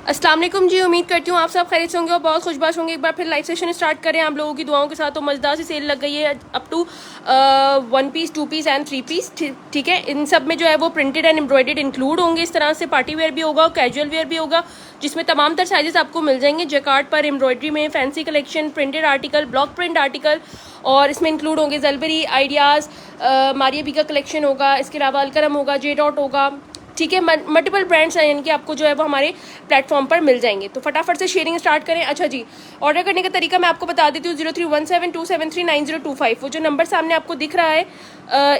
अस्सलाम वालेकुम जी, उम्मीद करती हूँ आप सब खैरियत से होंगे और बहुत खुशबाश होंगे। एक बार फिर लाइव सेशन स्टार्ट करें आप लोगों की दुआओं के साथ। तो मज़ेदार सी सेल लग गई है up to 1 piece 2 piece and 3 piece. ठीक है, इन सब में जो है वो प्रिंटेड एंड एम्ब्रॉयडर्ड इंक्लूड होंगे। इस तरह से पार्टी वेयर भी होगा, कैजुअल वेयर भी होगा, जिसमें तमाम तर साइजेस आपको मिल जाएंगे। जैकार्ड पर एम्ब्रॉयडरी में fancy collection, printed article, block print article, और इसमें इंक्लूड होंगे जलबरी, आइडियाज़, मारिया बी का कलेक्शन होगा। इसके अलावा अलकरम होगा, जे डॉट होगा। ठीक है, मल्टीपल ब्रांड्स हैं, यानी कि आपको जो है वो हमारे प्लेटफॉर्म पर मिल जाएंगे। तो फटाफट से शेयरिंग स्टार्ट करें। अच्छा जी, ऑर्डर करने का तरीका मैं आपको बता देती हूँ। 031727390025 वो जो नंबर सामने आपको दिख रहा है,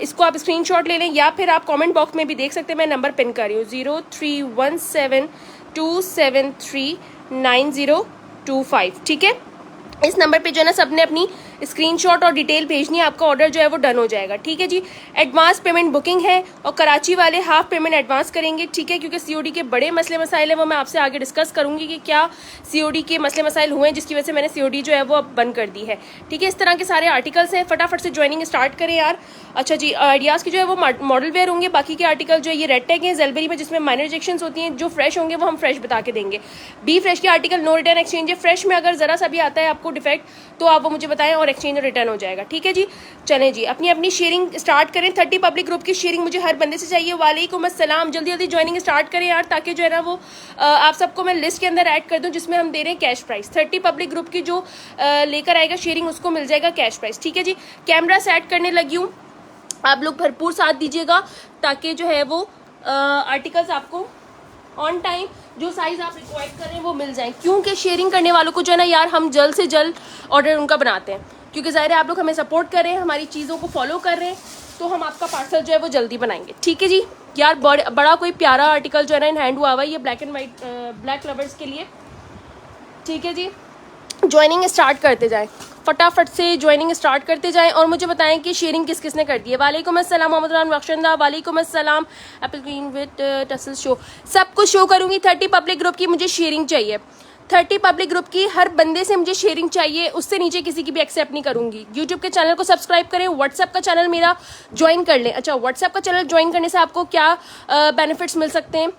इसको आप स्क्रीनशॉट ले लें, या फिर आप कमेंट बॉक्स में भी देख सकते हैं। मैं नंबर पिन कर रही हूँ 031727390025। ठीक है, इस नंबर पे जो है ना सबने अपनी स्क्रीनशॉट और डिटेल भेजनी है, आपका ऑर्डर जो है वो डन हो जाएगा। ठीक है जी, एडवांस पेमेंट बुकिंग है और कराची वाले हाफ पेमेंट एडवांस करेंगे। ठीक है, क्योंकि सीओडी के बड़े मसले मसाइल हैं, वो मैं आपसे आगे डिस्कस करूंगी कि क्या सीओडी के मसले मसाइल हुए हैं जिसकी वजह से मैंने सीओडी जो है वो अब बंद कर दी है। ठीक है, इस तरह के सारे आर्टिकल्स हैं, फटाफट से ज्वाइनिंग स्टार्ट करें यार। अच्छा जी, आइडियाज़ की जो है वो मॉडल वेयर होंगे, बाकी के आर्टिकल जो है ये रेड टैग है जेलबरी में, जिसमें माइनर रिजेक्शंस होती हैं। जो फ्रेश होंगे वो हम फ्रेश बता के देंगे। बी फ्रेश के आर्टिकल नो रिटर्न एक्सचेंज है। फ्रेश में अगर ज़रा सा भी आता है आपको डिफेक्ट तो आप वो मुझे बताएं और एक्सचेंज और रिटर्न हो जाएगा। ठीक है जी, चलें जी, अपनी अपनी शेयरिंग स्टार्ट करें। 30 पब्लिक ग्रुप की शेयरिंग मुझे हर बंदे से चाहिए। वालेकुम अस्सलाम, जल्दी जल्दी ज्वाइनिंग स्टार्ट करें यार, ताकि जो है ना वो आप सबको मैं लिस्ट के अंदर ऐड कर दूं, जिसमें हम दे रहे हैं कैश प्राइस। 30 पब्लिक ग्रुप की जो लेकर आएगा शेयरिंग, उसको मिल जाएगा कैश प्राइस। ठीक है जी, कैमरा सेट करने लगी हूँ, आप लोग भरपूर साथ दीजिएगा ताकि जो है वो आर्टिकल्स आपको ऑन टाइम जो साइज आप रिक्वायर कर रहे हैं वो मिल जाए। क्योंकि शेयरिंग करने वालों को जो है ना यार, हम जल्द से जल्द ऑर्डर उनका बनाते हैं, क्योंकि ज़ाहिर है आप लोग हमें सपोर्ट कर रहे हैं, हमारी चीज़ों को फॉलो कर रहे हैं, तो हम आपका पार्सल जो है वो जल्दी बनाएंगे। ठीक है जी यार, बड़ा कोई प्यारा आर्टिकल जो है ना इन हैंड हुआ हुआ है, ये black and white black lovers के लिए। ठीक है जी, ज्वाइनिंग स्टार्ट करते जाएं, फटाफट से ज्वाइनिंग स्टार्ट करते जाएं और मुझे बताएं कि शेयरिंग किस किसने कर दी है। वालेकुम अस्सलाम मोहम्मद रान बख्शंदा, वालेकुम अस्सलाम। Apple green with tussle show, सब कुछ शो करूंगी। 30 पब्लिक ग्रुप की मुझे शेयरिंग चाहिए। 30 पब्लिक ग्रुप की हर बंदे से मुझे शेयरिंग चाहिए, उससे नीचे किसी की भी एक्सेप्ट नहीं करूंगी। यूट्यूब के चैनल को सब्सक्राइब करें, व्हाट्सएप का चैनल मेरा ज्वाइन कर लें। अच्छा, व्हाट्सएप का चैनल ज्वाइन करने से आपको क्या बेनिफिट्स मिल सकते हैं,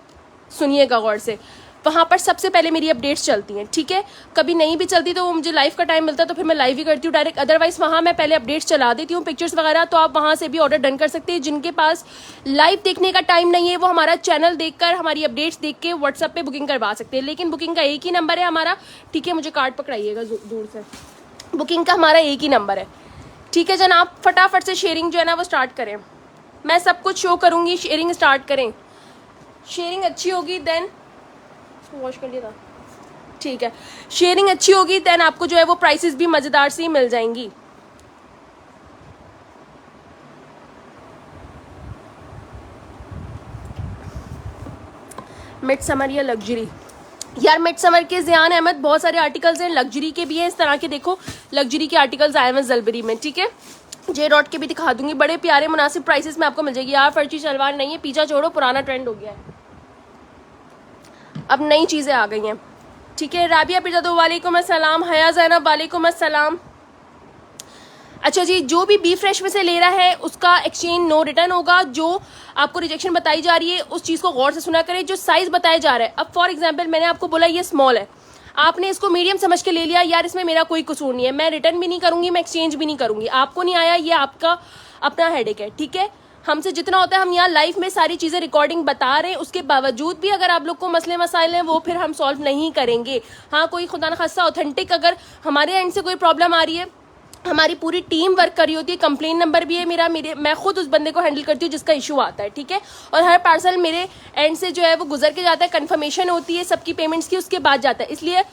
सुनिएगा गौर से। वहाँ पर सबसे पहले मेरी अपडेट्स चलती हैं। ठीक है, कभी नहीं भी चलती तो मुझे लाइव का टाइम मिलता है तो फिर मैं लाइव ही करती हूँ डायरेक्ट। अदरवाइज वहाँ मैं पहले अपडेट्स चला देती हूँ, पिक्चर्स वगैरह, तो आप वहाँ से भी ऑर्डर डन कर सकते हैं। जिनके पास लाइव देखने का टाइम नहीं है वो हमारा चैनल देखकर, हमारी अपडेट्स देख के व्हाट्सएप पे बुकिंग करवा सकते हैं। लेकिन बुकिंग का एक ही नंबर है हमारा। ठीक है, मुझे कार्ड पकड़ाइएगा दूर से, बुकिंग का हमारा एक ही नंबर है। ठीक है जनाब, फटाफट से शेयरिंग जो है ना वो स्टार्ट करें, मैं सब कुछ शो करूँगी। शेयरिंग स्टार्ट करें, शेयरिंग अच्छी होगी देन वॉश कर लिया था। ठीक है, शेयरिंग अच्छी होगी देन आपको जो है वो प्राइसेस भी मज़ेदार सी मिल जाएंगी। मिड समर या लग्जरी, यार मिड समर के ज़ियान अहमद बहुत सारे आर्टिकल्स हैं, लग्जरी के भी हैं। इस तरह के देखो लग्जरी के आर्टिकल्स आए हैं जलबरी में। ठीक है, जे डॉट के भी दिखा दूंगी, बड़े प्यारे मुनासिब प्राइसेस में आपको मिल जाएगी। यार फर्जी सलवार नहीं है, पीछा छोड़ो, पुराना ट्रेंड हो गया है, अब नई चीज़ें आ गई हैं। ठीक है, राबिया पिरजादो वालेकुम अस्सलाम, हया ज़ैनब वालेकुम अस्सलाम। अच्छा जी, जो भी बी फ्रेश में से ले रहा है उसका एक्सचेंज नो रिटर्न होगा। जो आपको रिजेक्शन बताई जा रही है उस चीज़ को गौर से सुना करें। जो साइज़ बताया जा रहा है, अब फॉर एग्जांपल मैंने आपको बोला ये स्मॉल है, आपने इसको मीडियम समझ के ले लिया, यार इसमें मेरा कोई कसूर नहीं है, मैं रिटर्न भी नहीं करूँगी, मैं एक्सचेंज भी नहीं करूँगी। आपको नहीं आया, ये आपका अपना हेडेक है। ठीक है, हमसे जितना होता है हम यहाँ लाइव में सारी चीज़ें रिकॉर्डिंग बता रहे हैं, उसके बावजूद भी अगर आप लोग को मसले मसाइल हैं वो फिर हम सॉल्व नहीं करेंगे। हाँ, कोई खुदा न खासा ऑथेंटिक अगर हमारे एंड से कोई प्रॉब्लम आ रही है, हमारी पूरी टीम वर्क कर रही होती है, कंप्लेन नंबर भी है मेरा, मैं खुद उस बंदे को हैंडल करती हूँ जिसका इशू आता है। ठीक है, और हर पार्सल मेरे एंड से जो है वो गुजर के जाता है, कंफर्मेशन होती है सबकी पेमेंट्स की, उसके बाद जाता है। इसलिए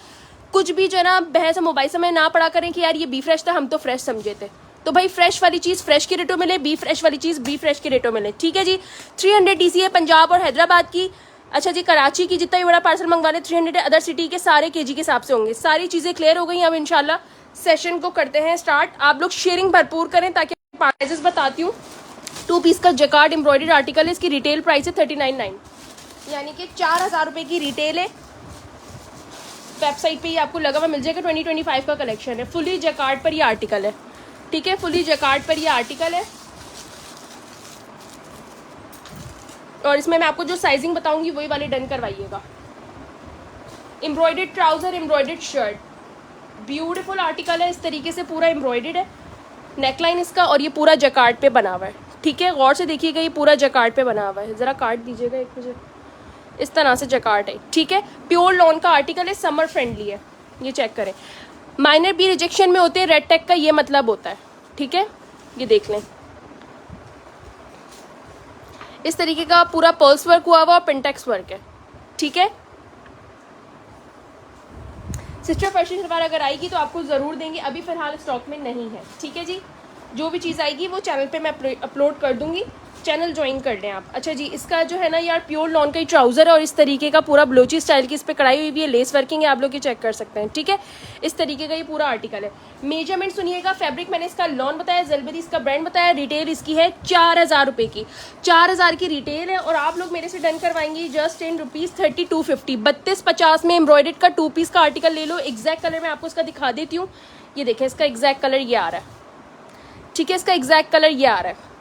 कुछ भी जो है ना बहस मोबाइल समय ना पड़ा करें कि यार ये बी फ्रेश था, हम तो फ्रेश समझे थे। तो भाई फ्रेश वाली चीज़ फ्रेश के रेटों मिले, बी फ्रेश वाली चीज़ बी फ्रेश के रेटों मिले। ठीक है जी, 300 DC है पंजाब और हैदराबाद की। अच्छा जी, कराची की जितना भी बड़ा पार्सल मंगवा ले 300 है, अदर सिटी के सारे केजी के हिसाब से होंगे। सारी चीज़ें क्लियर हो गई। अब इंशाल्लाह सेशन को करते हैं स्टार्ट। आप लोग शेयरिंग भरपूर करें ताकि प्राइजेस बताती हूँ। 2 पीस का जैकार्ड एम्ब्रॉयडर्ड आर्टिकल है, इसकी रिटेल प्राइस है 39.9, यानी कि 4000 रुपये की रिटेल है। वेबसाइट पे ही आपको लगा हुआ मिल जाएगा। 2025 का कलेक्शन है, फुली जैकार्ड पर ये आर्टिकल है। ठीक है, फुली जैकार्ड पर ये आर्टिकल है और इसमें मैं आपको जो साइजिंग बताऊंगी वही वाले डन करवाइएगा। Embroidered trouser, embroidered shirt, beautiful article है। इस तरीके से पूरा एम्ब्रॉयडर्ड है नेकलाइन इसका, और ये पूरा जकार्ड पे बना हुआ है। ठीक है, गौर से देखिएगा, ये पूरा जकार्ड पे बना हुआ है। ज़रा काट दीजिएगा एक मुझे, इस तरह से जकार्ड है। ठीक है, प्योर लॉन का आर्टिकल है, समर फ्रेंडली है। ये चेक करें, माइनर बी रिजेक्शन में होते हैं, रेड टैग का ये मतलब होता है। ठीक है, ये देख लें, इस तरीके का पूरा पर्ल्स वर्क हुआ हुआ और पिंटेक्स वर्क है। ठीक है, सिस्टर फर्शी सलवार अगर आएगी तो आपको ज़रूर देंगे, अभी फ़िलहाल स्टॉक में नहीं है। ठीक है जी, जो भी चीज़ आएगी वो चैनल पे मैं अपलोड कर दूंगी, चैनल ज्वाइन कर लें आप। अच्छा जी, इसका जो है ना यार प्योर लॉन का ही ट्राउज़र है, और इस तरीके का पूरा ब्लोची स्टाइल की इस पर कढ़ाई हुई भी है, लेस वर्किंग है, आप लोग ये चेक कर सकते हैं। ठीक है, इस तरीके का ये पूरा आर्टिकल है। मेजरमेंट सुनिएगा, फैब्रिक मैंने इसका लॉन बताया, जलबेरी इसका ब्रांड बताया, रिटेल इसकी है 4000 रुपये की, 4000 की रिटेल है, और आप लोग मेरे से डन करवाएंगे जस्ट इन ₹3250। 3250 में एम्ब्रॉयडर्ड का 2 पीस का आर्टिकल ले लो। एग्जैक्ट कलर मैं आपको इसका दिखा देती हूँ, ये देखें, इसका एग्जैक्ट कलर ये आ रहा है। ठीक है, इसका एग्जैक्ट कलर ये आ रहा है।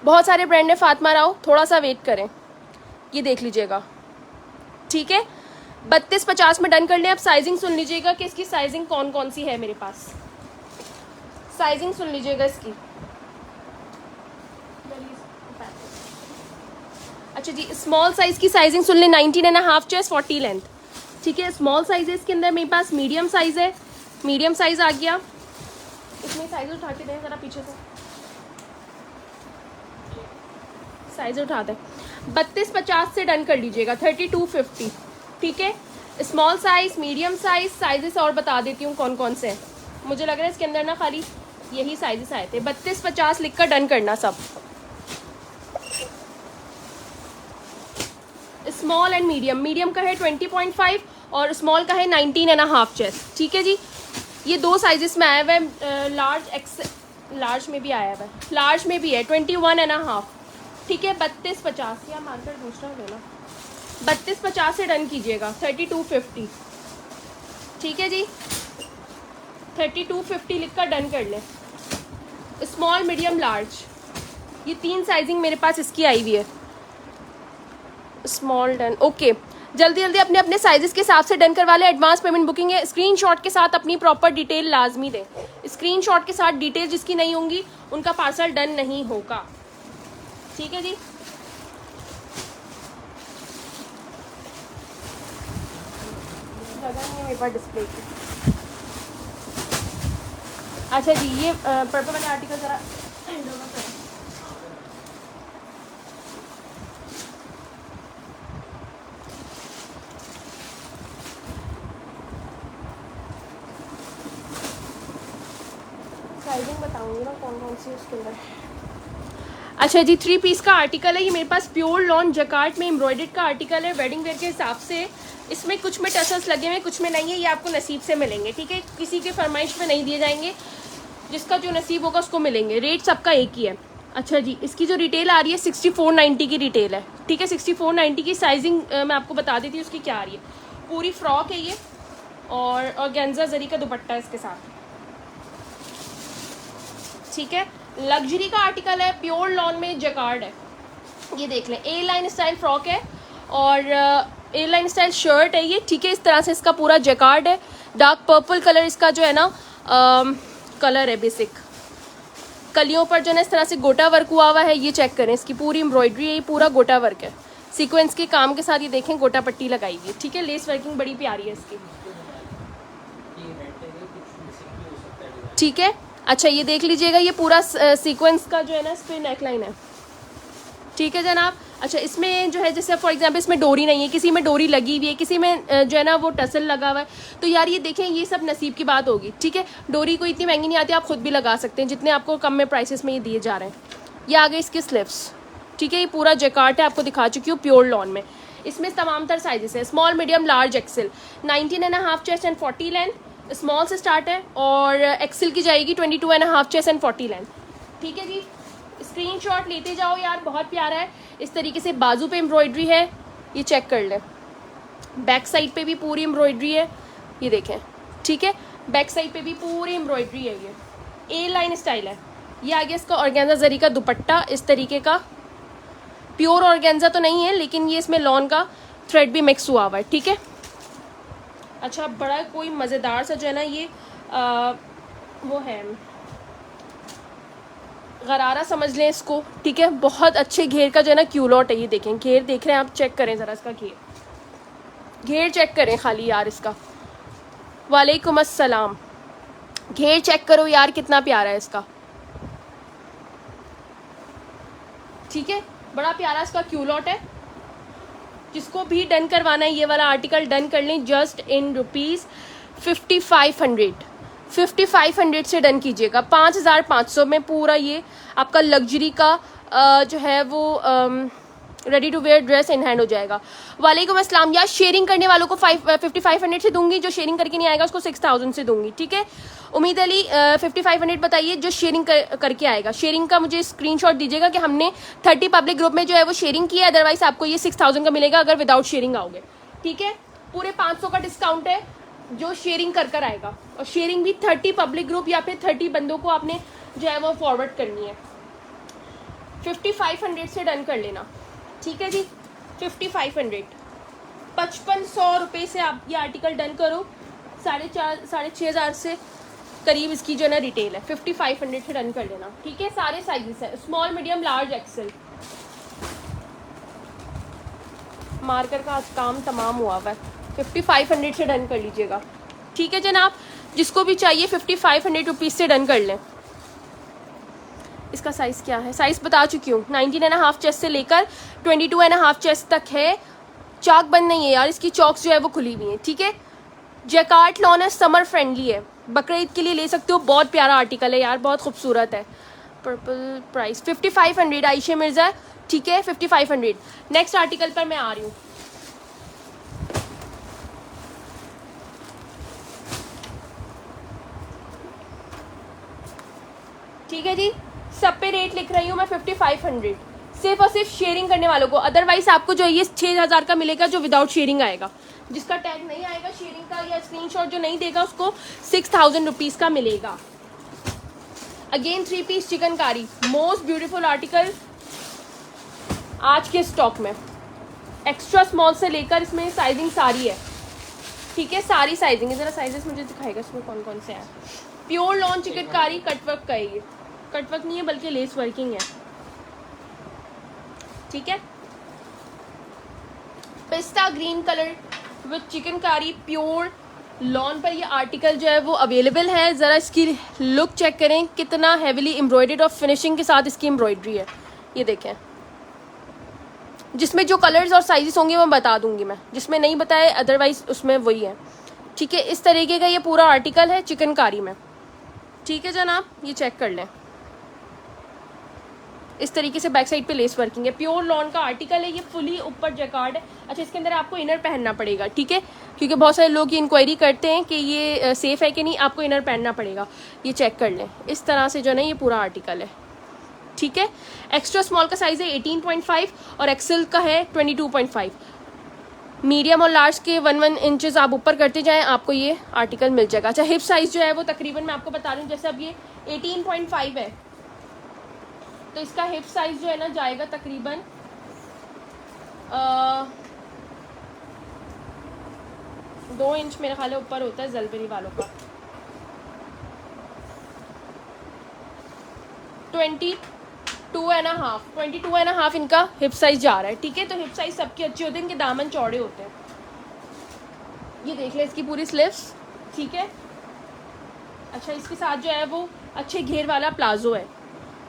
बहुत सारे ब्रांड है, फातिमा राव, थोड़ा सा वेट करें, ये देख लीजिएगा। ठीक है, 3250 में डन कर लें। अब साइजिंग सुन लीजिएगा कि इसकी साइजिंग कौन कौन सी है मेरे पास, साइजिंग सुन लीजिएगा इसकी। अच्छा जी, स्मॉल साइज की साइजिंग सुन लें, 19.5 चेस्ट, 40 लेंथ। ठीक है, स्मॉल साइज है, इसके अंदर मेरे पास मीडियम साइज है, मीडियम साइज आ गया। इसमें साइज उठा के दें ज़रा, पीछे से साइज उठा दें। 3250 से डन कर लीजिएगा, 3250। ठीक है, small size, medium size, sizes और बता देती हूँ कौन कौन से हैं। मुझे लग रहा है इसके अंदर ना खाली यही साइजेस आए थे। 3250 लिख कर डन करना सब, स्मॉल एंड मीडियम। मीडियम का है 20.5 और स्मॉल का है 19.5 चेस्ट। ठीक है जी, ये 2 साइजेस में आया हुआ है। लार्ज में भी आया हुआ है, लार्ज में भी है 21.5। ठीक है, 3250 या मार्कर दूसरा लेना, 3250 से डन कीजिएगा, 3250। ठीक है जी, 3250 लिख कर डन कर लें। स्मॉल, मीडियम, लार्ज, ये 3 साइजिंग मेरे पास इसकी आई हुई है। Small done, okay. जल्दी जल्दी अपने अपने साइजेस के हिसाब से डन करवा लें। एडवांस पेमेंट बुकिंग है, स्क्रीनशॉट के साथ अपनी प्रॉपर डिटेल लाजमी दें। स्क्रीनशॉट के साथ डिटेल जिसकी नहीं होंगी उनका पार्सल डन नहीं होगा। ठीक है जी, मेरे पास डिस्प्ले की। अच्छा जी, ये पर्पल वाला आर्टिकल ज़रा साइजिंग बताऊंगी ना कौन कौन सी उसके अंदर। अच्छा जी, 3 पीस का आर्टिकल है, ये मेरे पास प्योर लॉन जकार्ड में एम्ब्रॉयडर्ड का आर्टिकल है, वेडिंग वेयर के हिसाब से। इसमें कुछ में टसल्स लगे हुए, कुछ में नहीं है, ये आपको नसीब से मिलेंगे। ठीक है, किसी के फरमाइश में नहीं दिए जाएंगे, जिसका जो नसीब होगा उसको मिलेंगे। रेट सबका एक ही है। अच्छा जी, इसकी जो रिटेल आ रही है 6490 की रिटेल है। ठीक है, 6490 की साइजिंग मैं आपको बता देती हूँ उसकी क्या आ रही है। पूरी फ्रॉक है ये, और गेंजा जरी का दुपट्टा है इसके साथ। ठीक है, लग्जरी का आर्टिकल है, प्योर लॉन में जकार्ड है। ये देख लें, ए लाइन स्टाइल फ्रॉक है और ए लाइन स्टाइल शर्ट है ये। ठीक है, इस तरह से इसका पूरा जकार्ड है। डार्क पर्पल कलर इसका जो है ना कलर है बेसिक। कलियों पर जो है ना इस तरह से गोटा वर्क हुआ हुआ है, ये चेक करें, इसकी पूरी एम्ब्रॉयडरी है, ये पूरा गोटा वर्क है। सीक्वेंस के काम के साथ ये देखें गोटा पट्टी लगाई हुई है। ठीक है, लेस वर्किंग बड़ी प्यारी है इसकी। ठीक है, अच्छा ये देख लीजिएगा, ये पूरा सीक्वेंस का जो है ना इस पर नेकलाइन है। ठीक है जनाब। अच्छा, इसमें जो है जैसे फॉर एग्जांपल इसमें डोरी नहीं है, किसी में डोरी लगी हुई है, किसी में जो है ना वो टसल लगा हुआ है, तो यार ये देखें, ये सब नसीब की बात होगी। ठीक है, डोरी कोई इतनी महंगी नहीं आती, आप खुद भी लगा सकते हैं, जितने आपको कम में प्राइसेस में ये दिए जा रहे हैं। ये आ गए इसके स्लीव्स। ठीक है, ये पूरा जकार्ड है, आपको दिखा चुकी हूँ प्योर लॉन में। इसमें तमाम तर साइजेस है, small, medium, large, XL. 19.5 chest and 40 length small से स्टार्ट है, और एक्सेल की जाएगी 22.5 चेस्ट एंड 40 लेंथ। ठीक है जी, स्क्रीनशॉट लेते जाओ यार, बहुत प्यारा है। इस तरीके से बाजू पे एम्ब्रॉयडरी है, ये चेक कर लें। बैक साइड पे भी पूरी एम्ब्रॉयडरी है, ये देखें। ठीक है, बैक साइड पे भी पूरी एम्ब्रॉयडरी है, ये ए लाइन स्टाइल है। ये आ गया इसका ऑर्गेन्जा जरी का दुपट्टा, इस तरीके का। प्योर ऑर्गेन्जा तो नहीं है, लेकिन ये इसमें लॉन का थ्रेड भी मिक्स हुआ हुआ है, ठीक है। अच्छा, बड़ा कोई मज़ेदार सा जो है ना ये वो है गरारा समझ लें इसको, ठीक है। बहुत अच्छे घेर का जो है ना क्यूलॉट है, ये देखें घेर देख रहे हैं आप, चेक करें ज़रा इसका घेर चेक करें खाली यार इसका। वालेकुम अस्सलाम, घेर चेक करो यार कितना प्यारा है इसका, ठीक है। बड़ा प्यारा इसका क्यूलॉट है। जिसको भी डन करवाना है ये वाला आर्टिकल डन कर लें, जस्ट इन ₹5500 5500 से डन कीजिएगा। 5500 में पूरा ये आपका लग्जरी का जो है वो ready to wear dress in hand हो जाएगा। वालेकुम अस्सलाम। यार शेयरिंग करने वालों को 5500 से दूंगी, जो शेयरिंग करके नहीं आएगा उसको 6000 से दूंगी, ठीक है। उम्मीद अली 5500 बताइए जो शेयरिंग करके आएगा। शेयरिंग का मुझे स्क्रीनशॉट दीजिएगा कि हमने 30 पब्लिक ग्रुप में जो है वो शेयरिंग किया है, अदरवाइज आपको ये 6000 का मिलेगा अगर विदाउट शेयरिंग आओगे, ठीक है। पूरे 500 का डिस्काउंट है जो शेयरिंग कर आएगा, और शेयरिंग भी 30 पब्लिक ग्रुप या फिर 30 बंदों को आपने जो है वो फॉरवर्ड करनी है। 5500 से डन कर लेना, ठीक है जी। 5500 5500 रुपये से आप ये आर्टिकल डन करो। 6,500 से करीब इसकी जो है ना रिटेल है। 5500 से डन कर लेना, ठीक है। सारे साइजेस हैं, small medium large Excel. Marker का आज काम तमाम हुआ हुआ है। 5500 से डन कर लीजिएगा, ठीक है जनाब। जिसको भी चाहिए 5500 रुपीज़ से डन कर लें। इसका साइज़ क्या है, साइज़ बता चुकी हूँ। 19.5 चेस्ट से लेकर 22.5 चेस्ट तक है। चाक बंद नहीं है यार, इसकी चॉक्स जो है वो खुली हुई हैं, ठीक है। जैकार्ड लॉन है, समर फ्रेंडली है, बकरीद के लिए ले सकते हो। बहुत प्यारा आर्टिकल है यार, बहुत खूबसूरत है। पर्पल प्राइस 5500 आयशा मिर्ज़ा, ठीक है। 5500। नेक्स्ट आर्टिकल पर मैं आ रही हूँ। ठीक है जी, सब पे रेट लिख रही हूँ मैं 5500, सिर्फ और सिर्फ शेयरिंग करने वालों को। अदरवाइज आपको जो ये 6000 का मिलेगा जो विदाउट शेयरिंग आएगा। जिसका टैग नहीं आएगा शेयरिंग का या स्क्रीनशॉट जो नहीं देगा उसको 6000 रुपीज़ का मिलेगा। Again 3 piece chikankari, most beautiful article आज के स्टॉक में। एक्स्ट्रा स्मॉल से लेकर इसमें साइजिंग सारी है, ठीक है। सारी साइजिंग है। ज़रा साइजेस मुझे दिखाएगा इसमें कौन कौन से हैं। प्योर लॉन चिकनकारी कटवर्क का है, ये कटवर्क नहीं है बल्कि लेस वर्किंग है, ठीक है। पिस्ता green colour with chikankari pure lawn पर ये आर्टिकल जो है वो अवेलेबल है। ज़रा इसकी लुक चेक करें, कितना हेविली एम्ब्रॉयडर्ड और फिनिशिंग के साथ इसकी एम्ब्रॉयडरी है, ये देखें। जिसमें जो कलर्स और साइजेस होंगे मैं बता दूंगी, मैं जिसमें नहीं बताए अदरवाइज उसमें वही है, ठीक है। इस तरीके का ये पूरा आर्टिकल है चिकनकारी में, ठीक है जनाब। ये चेक कर लें, इस तरीके से बैक साइड पे लेस वर्किंग है। प्योर लॉन का आर्टिकल है ये, फुली ऊपर जैकार्ड है। अच्छा, इसके अंदर आपको इनर पहनना पड़ेगा, ठीक है, क्योंकि बहुत सारे लोग ये इंक्वायरी करते हैं कि ये सेफ है कि नहीं, आपको इनर पहनना पड़ेगा। ये चेक कर लें, इस तरह से जो है ना ये पूरा आर्टिकल है, ठीक है। एक्स्ट्रा स्मॉल का साइज़ है 18.5 और एक्सेल का है 22.5। मीडियम और लार्ज के 1 इंचेस आप ऊपर करते जाएं आपको ये आर्टिकल मिल जाएगा। अच्छा, हिप साइज़ जो है वो तकरीबन मैं आपको बता रही हूँ, जैसे अब ये 18.5 है तो इसका हिप साइज जो है ना जाएगा तकरीबन 2 इंच मेरे ख्याल ऊपर होता है जलबेरी वालों का। 22.5 इनका हिप साइज जा रहा है, ठीक है। तो हिप साइज सबके अच्छे होते हैं, इनके दामन चौड़े होते हैं। ये देख ले इसकी पूरी स्लीव्स, ठीक है। अच्छा, इसके साथ जो है वो अच्छे घेर वाला प्लाजो है,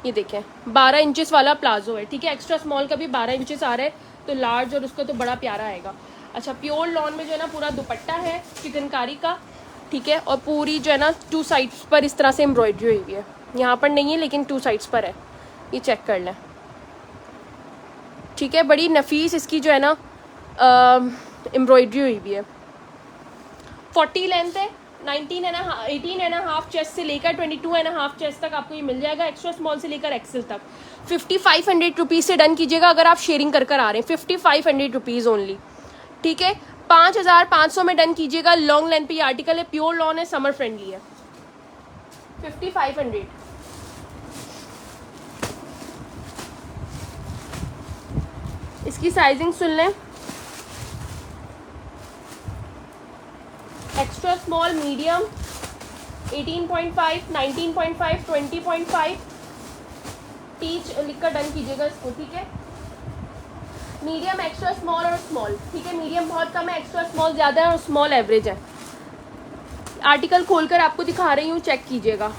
ये देखें 12 इंचेस वाला प्लाजो है, ठीक है। एक्स्ट्रा स्मॉल का भी 12 इंचेस आ रहा है, तो लार्ज और उसका तो बड़ा प्यारा आएगा। अच्छा, प्योर लॉन में जो है ना पूरा दुपट्टा है चिकनकारी का, ठीक है। और पूरी जो है ना 2 साइड्स पर इस तरह से एम्ब्रॉयडरी हुई है, यहाँ पर नहीं है लेकिन 2 साइड्स पर है, ये चेक कर लें, ठीक है। बड़ी नफीस इसकी जो है ना एम्ब्रॉयडरी हुई भी है। 40 लेंथ है, 18.5 चेस्ट से लेकर 22.5 चेस्ट तक आपको ये मिल जाएगा। एक्स्ट्रा स्मॉल से लेकर एक्सेल तक 5500 रुपीज़ से डन कीजिएगा अगर आप शेयरिंग कर आ रहे हैं। 5500 रुपीज़ ओनली, ठीक है। 5500 में डन कीजिएगा। लॉन्ग लेंथ पे ये आर्टिकल है, प्योर लॉन है, समर फ्रेंडली है। 5500। इसकी साइजिंग सुन लें, एक्स्ट्रा स्मॉल, मीडियम 18.5, 19.5, 20.5 टीच लिखकर डन कीजिएगा इसको, ठीक है। मीडियम, एक्स्ट्रा स्मॉल और स्मॉल, ठीक है। मीडियम बहुत कम है, एक्स्ट्रा स्मॉल ज़्यादा है और स्मॉल एवरेज है। आर्टिकल खोलकर आपको दिखा रही हूँ, चेक कीजिएगा।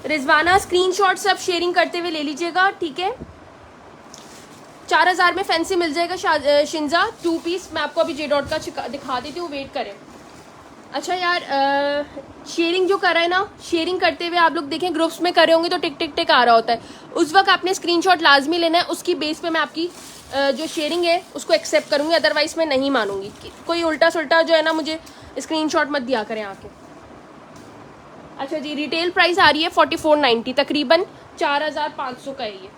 रिजवाना स्क्रीनशॉट सब शेयरिंग करते हुए ले लीजिएगा, ठीक है। 4000 में फैंसी मिल जाएगा शिंजा 2 पीस। मैं आपको अभी जे डॉट का दिखा देती हूँ, वेट करें। अच्छा यार, शेयरिंग जो कर रहे हैं ना, शेयरिंग करते हुए आप लोग देखें ग्रुप्स में कर रहे होंगे तो टिक टिक टिक आ रहा होता है, उस वक्त आपने स्क्रीनशॉट लाजमी लेना है। उसकी बेस पे मैं आपकी जो शेयरिंग है उसको एक्सेप्ट करूँगी, अदरवाइज मैं नहीं मानूंगी। कोई उल्टा सुल्टा जो है ना मुझे स्क्रीनशॉट मत दिया करें आके। अच्छा जी, रिटेल प्राइस आ रही है 4490, तकरीबन 4500 का है ये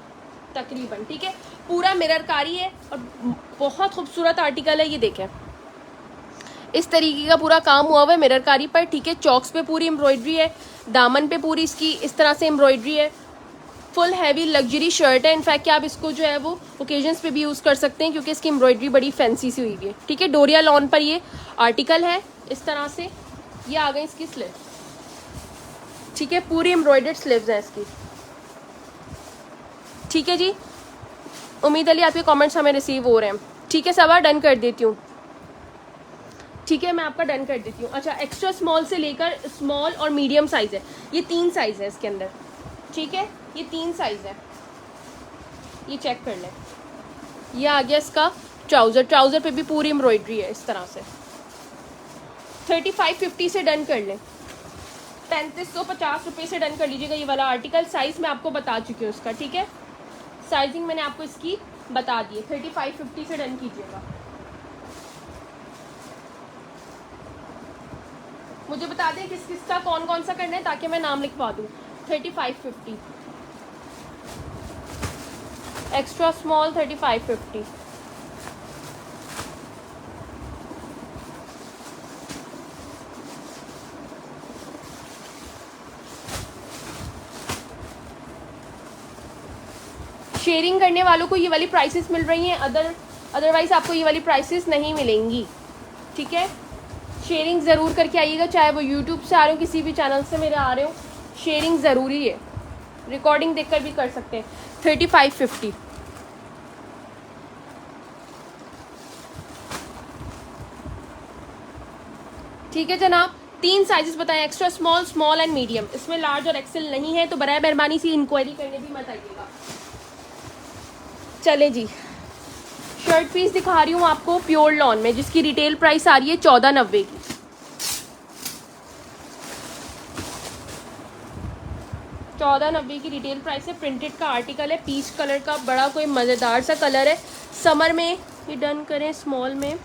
तकरीबन, ठीक है। पूरा मिररकारी है और बहुत खूबसूरत आर्टिकल है, ये देखें इस तरीके का पूरा काम हुआ हुआ है मिररकारी पर, ठीक है। चॉक्स पे पूरी एम्ब्रॉयडरी है, दामन पे पूरी इसकी इस तरह से एम्ब्रॉयडरी है। फुल हैवी लग्जरी शर्ट है, इनफैक्ट कि आप इसको जो है वो ओकेजन्स पे भी यूज़ कर सकते हैं क्योंकि इसकी एम्ब्रॉयडरी बड़ी फैंसी सी हुई है, ठीक है। डोरिया लॉन पर ये आर्टिकल है इस तरह से। ये आ गई इसकी स्लीव, ठीक है, पूरी एम्ब्रॉयडर्ड स्लीव्स हैं इसकी, ठीक है जी। उम्मीद अली आपके कमेंट्स हमें रिसीव हो रहे हैं, ठीक है। सवा डन कर देती हूँ, ठीक है, मैं आपका डन कर देती हूँ। अच्छा, एक्स्ट्रा स्मॉल से लेकर स्मॉल और मीडियम साइज़ है, ये 3 साइज़ है इसके अंदर, ठीक है। ये 3 साइज़ है, ये चेक कर लें। ये आ गया इसका ट्राउज़र, ट्राउज़र पे भी पूरी एम्ब्रॉयडरी है इस तरह से। 3550 से डन कर लें, 3550 रुपये से डन कर लीजिएगा ये वाला आर्टिकल। साइज़ मैं आपको बता चुकी हूँ उसका, ठीक है। साइजिंग मैंने आपको इसकी बता दी है, 3550 से डन कीजिएगा। मुझे बता दें किस किस का कौन कौन सा करना है ताकि मैं नाम लिखवा दूँ। 3550 एक्स्ट्रा स्मॉल, 3550। शेयरिंग करने वालों को ये वाली प्राइसेस मिल रही हैं, अदरवाइज आपको ये वाली प्राइसेस नहीं मिलेंगी, ठीक है। शेयरिंग ज़रूर करके आइएगा, चाहे वो यूट्यूब से आ रहे हो, किसी भी चैनल से मेरे आ रहे हो, शेयरिंग ज़रूरी है। रिकॉर्डिंग देखकर भी कर सकते हैं। 3550, ठीक है जनाब। 3 साइजेस बताएं, extra small, small and medium. इसमें लार्ज और एक्सेल नहीं है, तो बराए मेहरबानी से इंक्वायरी करने भी मत आइएगा। चले जी, शर्ट पीस दिखा रही हूँ आपको प्योर लॉन में, जिसकी रिटेल प्राइस आ रही है 1490 की। 1490 की रिटेल प्राइस है। प्रिंटेड का आर्टिकल है, पीच कलर का, बड़ा कोई मज़ेदार सा कलर है। समर में ये डन करें, स्मॉल में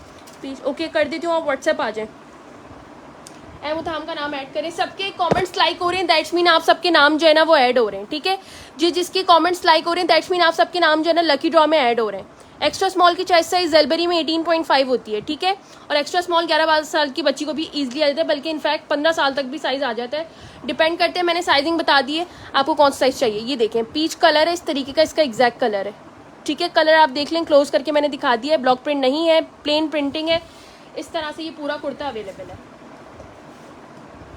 पीच, ओके कर देती हूँ। आप व्हाट्सएप आ जाएँ, मुथाम का नाम ऐड करें। सबके कमेंट्स लाइक हो रहे हैं, दैट्स मीन आप सबके नाम जो है ना वो ऐड हो रहे हैं, ठीक है। जिसके कमेंट्स लाइक हो रहे हैं दैट्स मीन आप सबके नाम जो है ना लकी ड्रॉ में ऐड हो रहे हैं। एक्स्ट्रा स्मॉल की चॉइस साइज जेलबरी में 18.5 होती है, ठीक है। और एक्स्ट्रा स्मॉल 11-12 साल की बच्ची को भी ईजिली आ जाता है, बल्कि इनफैक्ट 15 साल तक भी साइज आ जाता है, डिपेंड करते हैं। मैंने साइजिंग बता दी है, आपको कौन सा साइज चाहिए। ये देखें पीच कलर है, इस तरीके का इसका एग्जैक्ट कलर है, ठीक है। कलर आप देख लें, क्लोज करके मैंने दिखा दिया है। ब्लॉक प्रिंट नहीं है, प्लेन प्रिंटिंग है। इस तरह से ये पूरा कुर्ता अवेलेबल है,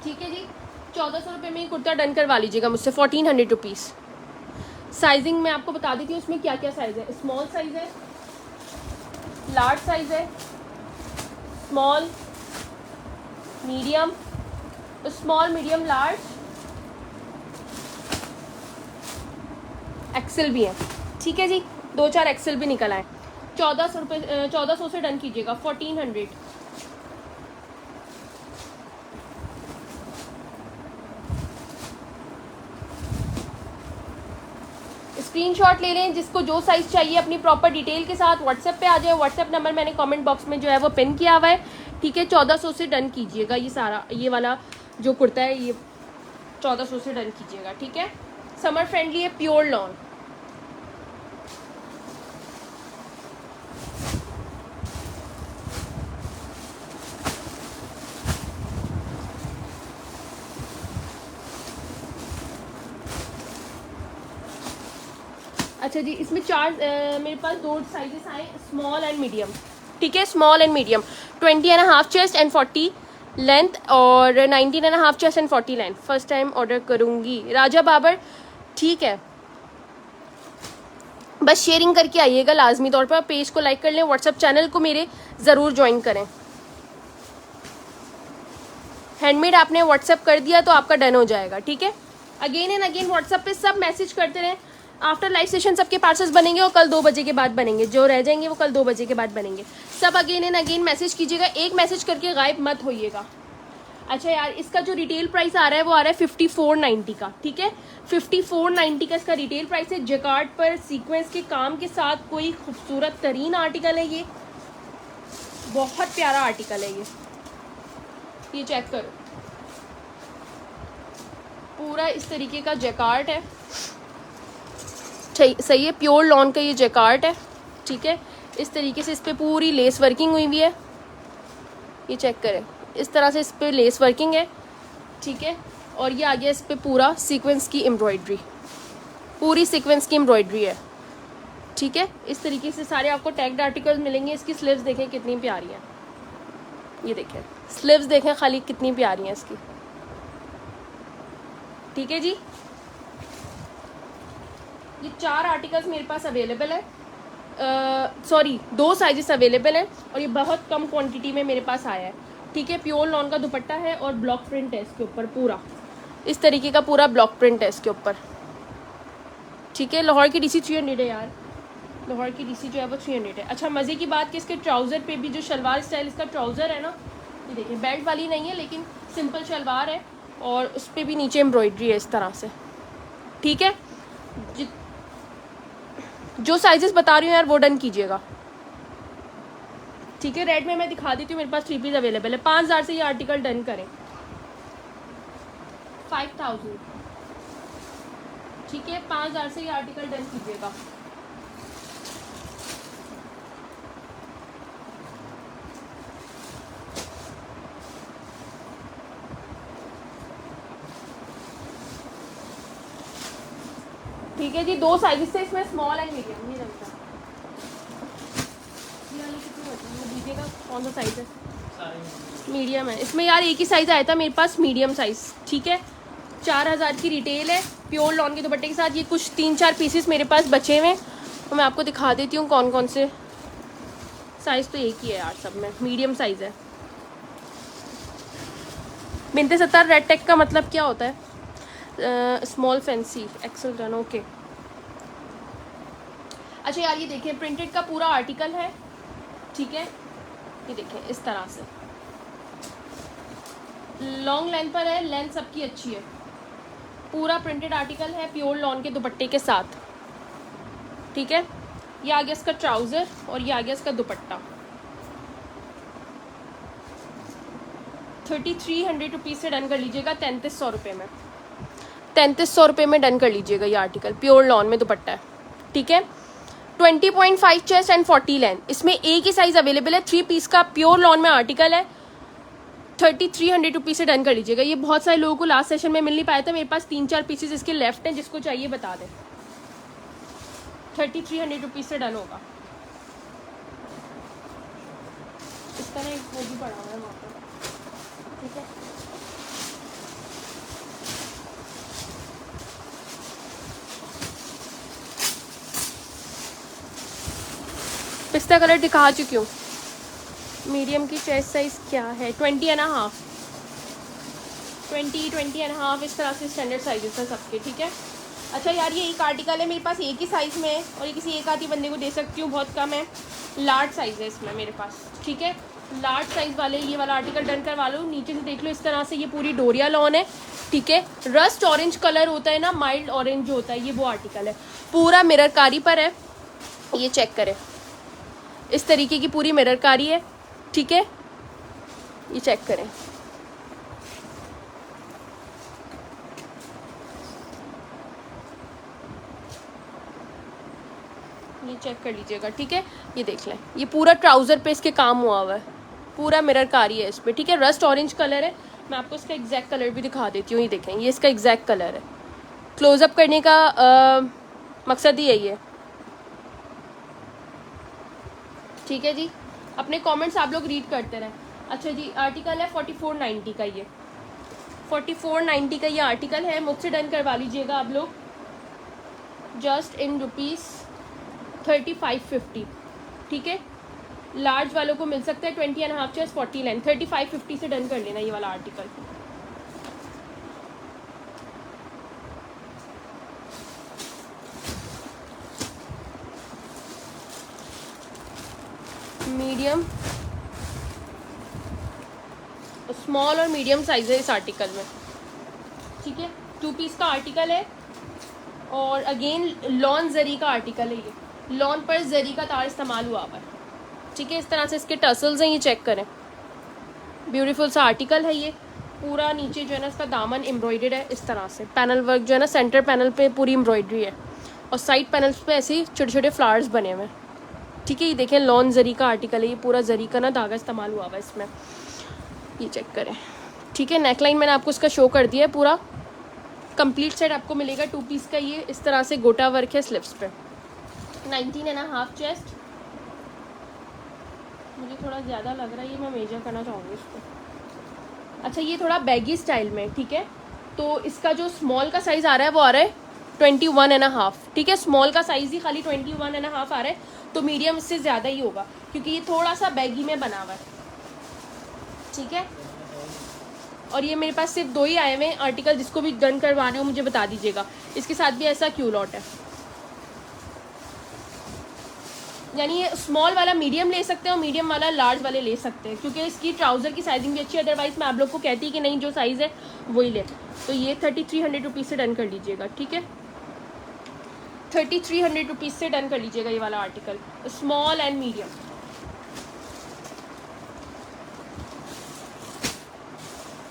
ठीक है जी। 1400 रुपये में ये कुर्ता डन करवा लीजिएगा मुझसे, 1400 रुपीज़। साइजिंग मैं आपको बता देती हूँ इसमें क्या क्या साइज़ है। स्मॉल साइज़ है, लार्ज साइज़ है, small, medium, small, medium, large, XL भी है, ठीक है जी। 2-4 एक्सेल भी निकल आए। 1400 रुपये, 1400 से डन कीजिएगा, 1400। स्क्रीनशॉट ले लें, जिसको जो साइज़ चाहिए अपनी प्रॉपर डिटेल के साथ व्हाट्सएप पे आ जाए। व्हाट्सएप नंबर मैंने कमेंट बॉक्स में जो है वो पिन किया हुआ है, ठीक है। 1400 से डन कीजिएगा ये सारा, ये वाला जो कुर्ता है ये 1400 से डन कीजिएगा, ठीक है। समर फ्रेंडली है, प्योर लॉन। अच्छा जी, इसमें चार मेरे पास 2 साइजेस आए, स्मॉल एंड मीडियम। ठीक है, small and medium, 20.5 chest and 40 length और 19.5 chest and 40 length. First time order करूँगी राजा बाबर। ठीक है, बस शेयरिंग करके आइएगा लाजमी तौर पर, पेज को लाइक कर लें, व्हाट्सएप चैनल को मेरे ज़रूर ज्वाइन करें। हैंडमेड आपने व्हाट्सएप कर दिया तो आपका डन हो जाएगा। ठीक है, अगेन एंड अगेन व्हाट्सएप पे सब मैसेज करते रहें। आफ्टर लाइव सेशन सबके पार्सल्स बनेंगे और कल 2 बजे के बाद बनेंगे, जो रह जाएंगे वो कल 2 बजे के बाद बनेंगे। सब अगेन एंड अगेन मैसेज कीजिएगा, एक मैसेज करके गायब मत होइएगा। अच्छा यार, इसका जो रिटेल प्राइस आ रहा है वो आ रहा है 5490 का। ठीक है, 5490 का इसका रिटेल प्राइस है। जकार्ड पर सीक्वेंस के काम के साथ कोई खूबसूरत तरीन आर्टिकल है, ये बहुत प्यारा आर्टिकल है। ये चेक करो, पूरा इस तरीके का जैकार्ड है। सही है, प्योर लॉन का ये जैकार्ड है। ठीक है, इस तरीके से इस पर पूरी लेस वर्किंग हुई हुई है। ये चेक करें, इस तरह से इस पर लेस वर्किंग है। ठीक है, और ये आगे इस पर पूरा सीक्वेंस की एम्ब्रॉयडरी, पूरी सीक्वेंस की एम्ब्रॉयडरी है। ठीक है, इस तरीके से सारे आपको टैग्ड आर्टिकल्स मिलेंगे। इसकी स्लीव्स देखें कितनी प्यारी हैं, ये देखें स्लीव्स देखें खाली कितनी प्यारी हैं इसकी। ठीक है जी, ये 4 आर्टिकल्स मेरे पास अवेलेबल है, सॉरी 2 साइजेस अवेलेबल हैं और ये बहुत कम क्वांटिटी में मेरे पास आया है। ठीक है, प्योर लॉन का दुपट्टा है और ब्लॉक प्रिंट है इसके ऊपर, पूरा इस तरीके का पूरा ब्लॉक प्रिंट है इसके ऊपर। ठीक है, लाहौर की DC 300 है यार, लाहौर की DC जो है वो 300 है। अच्छा, मज़े की बात कि इसके ट्राउज़र पे भी जो शलवार स्टाइल इसका ट्राउज़र है ना, ये देखिए बेल्ट वाली नहीं है लेकिन सिंपल शलवार है और उस पर भी नीचे एम्ब्रॉयडरी है इस तरह से। ठीक है, जो साइजेस बता रही हूँ यार वो डन कीजिएगा। ठीक है, रेड में मैं दिखा देती हूँ, मेरे पास 3 पीस अवेलेबल है। 5000 से ये आर्टिकल डन करें, 5000। ठीक है, 5000 से ये आर्टिकल डन कीजिएगा। ठीक है जी, 2 साइजेस थे इसमें, स्मॉल एंड मीडियम। ये लगता है ये वाले कितने दीजिएगा, कौन सा साइज है? मीडियम है इसमें यार, एक ही साइज़ आया था मेरे पास, मीडियम साइज़। ठीक है, 4000 की रिटेल है प्योर लॉन के दुपट्टे के साथ। ये कुछ 3-4 पीसेस मेरे पास बचे हुए हैं तो मैं आपको दिखा देती हूँ कौन कौन से। साइज़ तो एक ही है यार सब में, मीडियम साइज़ है। बिनते 70 रेड टेक का मतलब क्या होता है? Small fancy XL done, okay. अच्छा यार, ये देखें प्रिंटेड का पूरा आर्टिकल है। ठीक है, ये देखें इस तरह से लॉन्ग लेंथ पर है, लेंथ सबकी अच्छी है। पूरा प्रिंटेड आर्टिकल है प्योर लॉन के दुपट्टे के साथ। ठीक है, ये आ गया इसका ट्राउज़र और ये आ गया इसका दुपट्टा। 3300 रुपीज़ से डन कर लीजिएगा, 3300 रुपये में, 3300 रुपये में डन कर लीजिएगा। ये आर्टिकल प्योर लॉन में दुपट्टा है। ठीक है, 20.5 चेस्ट एंड 40 लेंथ, इसमें एक ही साइज़ अवेलेबल है। 3 पीस का प्योर लॉन में आर्टिकल है, 3300 रुपीज़ से डन कर लीजिएगा। ये बहुत सारे लोगों को लास्ट सेशन में मिल नहीं पाया था, मेरे पास 3-4 पीसेस इसके लेफ्ट हैं, जिसको चाहिए बता दें। 3300 रुपीज़ से डन होगा। इसका ना एक वो भी पड़ा हुआ है वहाँ पर। ठीक है, पिस्ता कलर दिखा चुकी हूँ। मीडियम की चेस्ट साइज़ क्या है? 20.5, 20.5 इस तरह से स्टैंडर्ड साइजेस है सबके। ठीक है, अच्छा यार, ये एक आर्टिकल है मेरे पास एक ही साइज़ में है और ये किसी एक आधी बंदे को दे सकती हूँ, बहुत कम है। लार्ज साइज़ है इसमें मेरे पास। ठीक है, लार्ज साइज़ वाले ये वाला आर्टिकल डन करवा लो। नीचे से देख लो इस तरह से, ये पूरी डोरिया लॉन है। ठीक है, रस्ट ऑरेंज कलर होता है ना, माइल्ड ऑरेंज जो होता है, ये वो आर्टिकल है। पूरा मिररकारी पर है, ये चेक करें, इस तरीके की पूरी मिररकारी है। ठीक है, ये चेक करें, ये चेक कर लीजिएगा। ठीक है, ये देख लें, ये पूरा ट्राउज़र पे इसके काम हुआ हुआ है, पूरा मिररकारी है इस पर। ठीक है, रस्ट ऑरेंज कलर है। मैं आपको इसका एग्जैक्ट कलर भी दिखा देती हूँ, ये देखें, ये इसका एग्जैक्ट कलर है। क्लोज़अप करने का मकसद ही यही है। ठीक है जी, अपने कमेंट्स आप लोग रीड करते रहें। अच्छा जी, आर्टिकल है 4490 का, ये 4490 का ये आर्टिकल है, मुझसे डन करवा लीजिएगा आप लोग जस्ट इन ₹3550। ठीक है, लार्ज वालों को मिल सकता है 20.5 चेस्ट 40 लेंथ, 3550 से डन कर लेना ये वाला आर्टिकल। मीडियम, स्मॉल और मीडियम साइज है इस आर्टिकल में। ठीक है, 2 पीस का आर्टिकल है और अगेन लॉन जरी का आर्टिकल है, ये लॉन पर जरी का तार इस्तेमाल हुआ हुआ है। ठीक है, इस तरह से इसके टसल्स हैं, ये चेक करें, ब्यूटीफुल सा आर्टिकल है ये। पूरा नीचे जो है ना इसका दामन एम्ब्रॉयडर्ड है इस तरह से, पैनल वर्क जो है ना सेंटर पैनल पे पूरी एम्ब्रॉयडरी है और साइड पैनल्स पे ऐसे ही छोटे छोटे फ्लावर्स बने हुए हैं। ठीक है, ये देखें लॉन जरी का आर्टिकल है, ये पूरा जरी का ना धागा इस्तेमाल हुआ हुआ है इसमें, ये चेक करें। ठीक है, नेकलाइन मैंने आपको इसका शो कर दिया है, पूरा कंप्लीट सेट आपको मिलेगा 2 पीस का। ये इस तरह से गोटा वर्क है स्लिप्स पे, 19.5 चेस्ट। मुझे थोड़ा ज़्यादा लग रहा है, ये मैं मेजर करना चाहूँगी इसको। अच्छा, ये थोड़ा बैगी स्टाइल में, ठीक है, तो इसका जो स्मॉल का साइज़ आ रहा है वो आ रहा है 21.5। ठीक है, स्मॉल का साइज़ ही खाली 21.5 आ रहा है, तो मीडियम इससे ज़्यादा ही होगा क्योंकि ये थोड़ा सा बैगी में बना हुआ है। ठीक है, और ये मेरे पास सिर्फ 2 ही आए हुए हैं आर्टिकल, जिसको भी डन करवाने हो मुझे बता दीजिएगा। इसके साथ भी ऐसा क्यू लॉट है, यानी ये स्मॉल वाला मीडियम ले सकते हैं और मीडियम वाला लार्ज वाले ले सकते हैं, क्योंकि इसकी ट्राउज़र की साइजिंग भी अच्छी है। अदरवाइज मैं आप लोग को कहती कि नहीं जो साइज़ है वही ले। तो ये 3300 रुपीज़ से डन कर लीजिएगा। ठीक है, 3300 रुपीज़ से डन कर लीजिएगा ये वाला article, small and medium.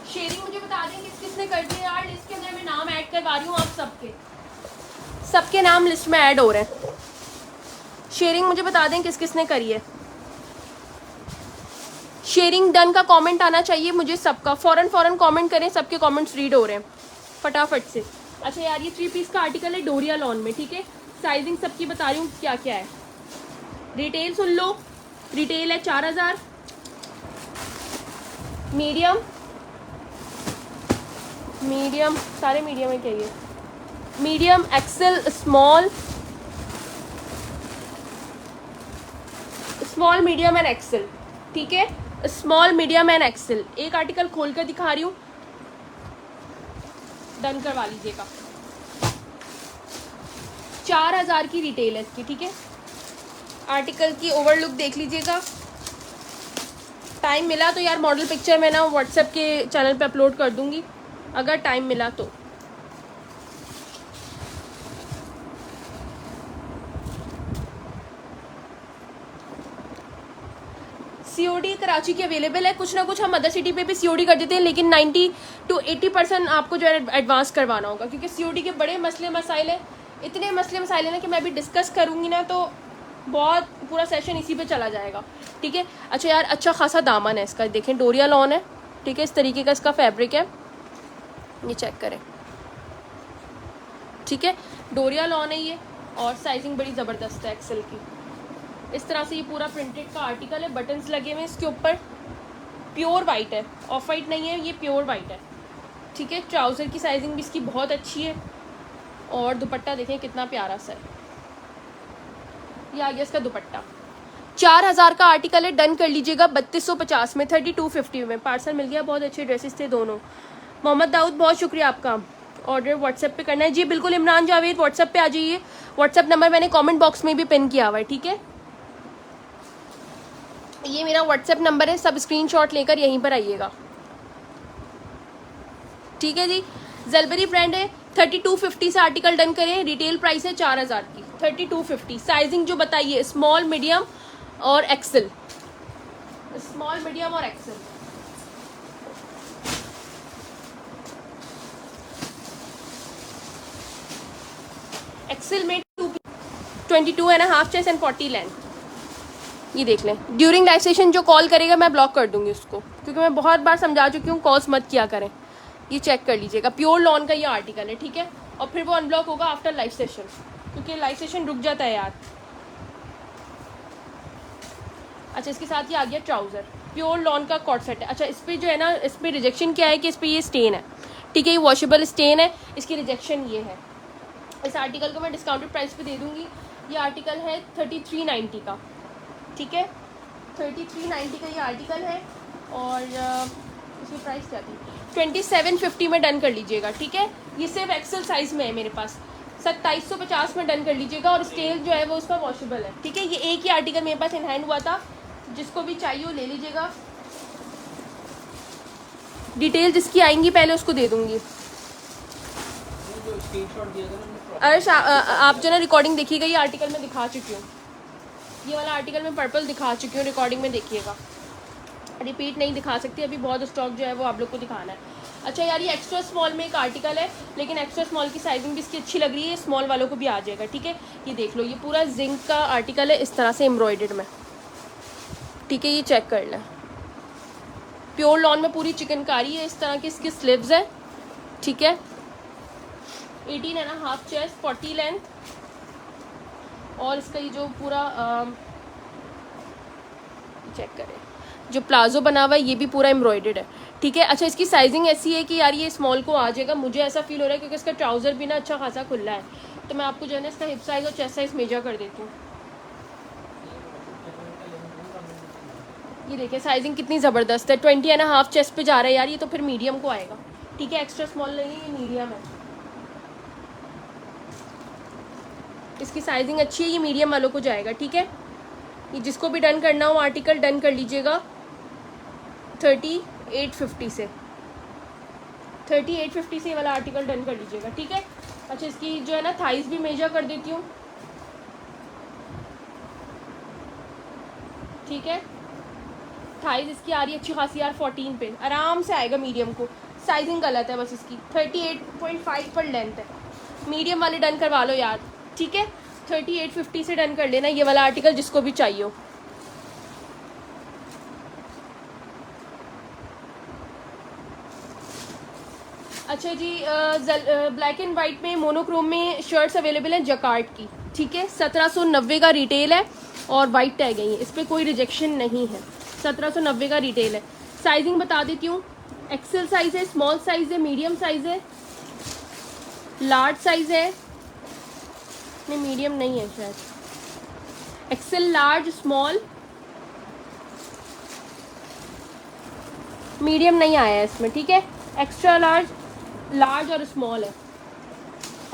Sharing मुझे बता दें किस किसने कर दिया यार, लिस्ट के अंदर मैं नाम ऐड करवा रही हूँ, आप सबके नाम लिस्ट में ऐड हो रहे हैं। शेयरिंग मुझे बता दें किस किसने करी है। शेयरिंग डन का कमेंट आना चाहिए मुझे सबका, फ़ौरन कमेंट करें, सबके कमेंट्स रीड हो रहे हैं फटाफट से। अच्छा यार, ये 3 पीस का आर्टिकल है डोरिया लॉन में। ठीक है, साइजिंग सबकी बता रही हूँ क्या क्या है। रिटेल सुन लो, रिटेल है 4000, मीडियम सारे मीडियम है, क्या ये medium, XL, small, medium and XL. ठीक है, स्मॉल, मीडियम एंड एक्सेल। एक आर्टिकल खोल कर दिखा रही हूँ, डन करवा लीजिएगा। 4000 की रिटेल है इसकी। ठीक है, आर्टिकल की ओवरलुक देख लीजिएगा। टाइम मिला तो यार मॉडल पिक्चर मैं ना व्हाट्सएप के चैनल पे अपलोड कर दूंगी, अगर टाइम मिला तो। सीओडी कराची की अवेलेबल है, कुछ ना कुछ हम अदर सिटी पे भी सीओडी कर देते हैं, लेकिन 90 to 80% आपको जो है एडवांस करवाना होगा, क्योंकि सीओडी के बड़े मसले मसाइल है, इतने मसले मसाइल है ना कि मैं अभी डिस्कस करूँगी ना तो बहुत पूरा सेशन इसी पे चला जाएगा। ठीक है, अच्छा यार, अच्छा खासा दामन है इसका, देखें डोरिया लॉन है। ठीक है, इस तरीके का इसका फैब्रिक है, ये चेक करें। ठीक है, डोरिया लॉन है ये, और साइजिंग बड़ी ज़बरदस्त है एक्सेल की। इस तरह से ये पूरा प्रिंटेड का आर्टिकल है, बटन्स लगे हुए हैं इसके ऊपर, प्योर वाइट है, ऑफ वाइट नहीं है, ये प्योर वाइट है। ठीक है, ट्राउज़र की साइजिंग भी इसकी बहुत अच्छी है, और दुपट्टा देखें कितना प्यारा सा है, ये आ गया इसका दुपट्टा। 4000 का आर्टिकल है, डन कर लीजिएगा 3250 में, 3250 में पार्सल मिल गया। बहुत अच्छे ड्रेसेस थे दोनों। मोहम्मद दाऊद, बहुत शुक्रिया आपका। ऑर्डर व्हाट्सएप पे करना है जी, बिल्कुल। इमरान जावेद, व्हाट्सएप पे आ जाइए, व्हाट्सएप नंबर मैंने कमेंट बॉक्स में भी पिन किया हुआ है। ठीक है, ये मेरा व्हाट्सएप नंबर है, सब स्क्रीनशॉट लेकर यहीं पर आइएगा। ठीक है जी, जलबरी ब्रांड है, 3250 से आर्टिकल डन करें। रिटेल प्राइस है 4000 की, 3250। साइजिंग जो बताइए, स्मॉल, मीडियम और एक्सेल, स्मॉल, मीडियम और एक्सेल। एक्सेल में 22.5 चेस्ट एंड 40 लेंथ। ये देख लें, ड्यूरिंग लाइव सेशन जो कॉल करेगा मैं ब्लॉक कर दूंगी उसको, क्योंकि मैं बहुत बार समझा चुकी हूँ कॉल्स मत किया करें। ये चेक कर लीजिएगा, प्योर लॉन का ये आर्टिकल है। ठीक है, और फिर वो अनब्लॉक होगा आफ्टर लाइव सेशन, क्योंकि लाइव सेशन रुक जाता है यार। अच्छा, इसके साथ ये आ गया ट्राउज़र, प्योर लॉन का कॉट सेट है। अच्छा, इस पर जो है ना, इस पर रिजेक्शन क्या है कि इस पर ये स्टेन है, ठीक है, ये वॉशेबल स्टेन है, इसकी रिजेक्शन ये है। इस आर्टिकल को मैं डिस्काउंटेड प्राइस पे दे दूँगी। ये आर्टिकल है 3390 का, ठीक है, 3390 का ये आर्टिकल है। और इसकी प्राइस क्या थी, 2750 में डन कर लीजिएगा, ठीक है। ये सिर्फ एक्सेल साइज़ में है मेरे पास, 2750 में डन कर लीजिएगा। और स्टेल जो है वो उसका वॉशेबल है, ठीक है। ये एक ही आर्टिकल मेरे पास इन हैंड हुआ था, जिसको भी चाहिए वो ले लीजिएगा। डिटेल जिसकी आएंगी पहले उसको दे दूँगी। अरे आप जो ना रिकॉर्डिंग देखिएगा, ये आर्टिकल में दिखा चुकी हूँ, ये वाला आर्टिकल में पर्पल दिखा चुकी हूँ, रिकॉर्डिंग में देखिएगा, रिपीट नहीं दिखा सकती, अभी बहुत स्टॉक जो है वो आप लोग को दिखाना है। अच्छा यार, ये एक्स्ट्रा स्मॉल में एक आर्टिकल है, लेकिन एक्स्ट्रा स्मॉल की साइजिंग भी इसकी अच्छी लग रही है, स्मॉल वालों को भी आ जाएगा, ठीक है। ये देख लो, ये पूरा जिंक का आर्टिकल है, इस तरह से एम्ब्रॉयडर्ड में, ठीक है। ये चेक कर लें, प्योर लॉन में पूरी चिकनकारी है, इस तरह की इसकी स्लीव्स है, ठीक है। 18.5 चेस्ट, 40 लेंथ, और इसका ये जो पूरा चेक करें, जो प्लाजो बना हुआ है ये भी पूरा एम्ब्रॉयडर्ड है, ठीक है। अच्छा, इसकी साइजिंग ऐसी है कि यार ये स्मॉल को आ जाएगा, मुझे ऐसा फील हो रहा है क्योंकि इसका ट्राउज़र भी ना अच्छा खासा खुला है। तो मैं आपको जो है ना इसका हिप साइज़ और चेस्ट साइज़ मेजर कर देती हूँ। ये देखिए साइजिंग कितनी ज़बरदस्त है, 20.5 चेस्ट पे जा रहा है यार, ये तो फिर मीडियम को आएगा, ठीक है। एक्स्ट्रा स्मॉल नहीं है, ये मीडियम है, इसकी साइजिंग अच्छी है, ये मीडियम वालों को जाएगा, ठीक है। ये जिसको भी डन करना हो आर्टिकल डन कर लीजिएगा 3850 से, 3850 से वाला आर्टिकल डन कर लीजिएगा, ठीक है। अच्छा, इसकी जो है ना थाइस भी मेजर कर देती हूँ, ठीक है। थाइस इसकी आ रही है अच्छी खासी यार, 14 पे आराम से आएगा मीडियम को, साइजिंग गलत है बस इसकी, 38.5 पर लेंथ है, मीडियम वाले डन करवा लो यार, ठीक है। 3850 से डन कर लेना ये वाला आर्टिकल जिसको भी चाहिए हो। अच्छा जी, ब्लैक एंड वाइट में मोनोक्रोम में शर्ट्स अवेलेबल हैं जकार्ड की, ठीक है। 1790 का रिटेल है और वाइट टैग है, ये इस पर कोई रिजेक्शन नहीं है, 1790 का रिटेल है। साइजिंग बता देती हूँ, एक्सेल साइज है, स्मॉल साइज है, मीडियम साइज है, लार्ज साइज है, नहीं मीडियम नहीं है शायद, एक्सेल, लार्ज, स्मॉल, मीडियम नहीं आया है इसमें, ठीक है। एक्स्ट्रा लार्ज, लार्ज और स्मॉल है,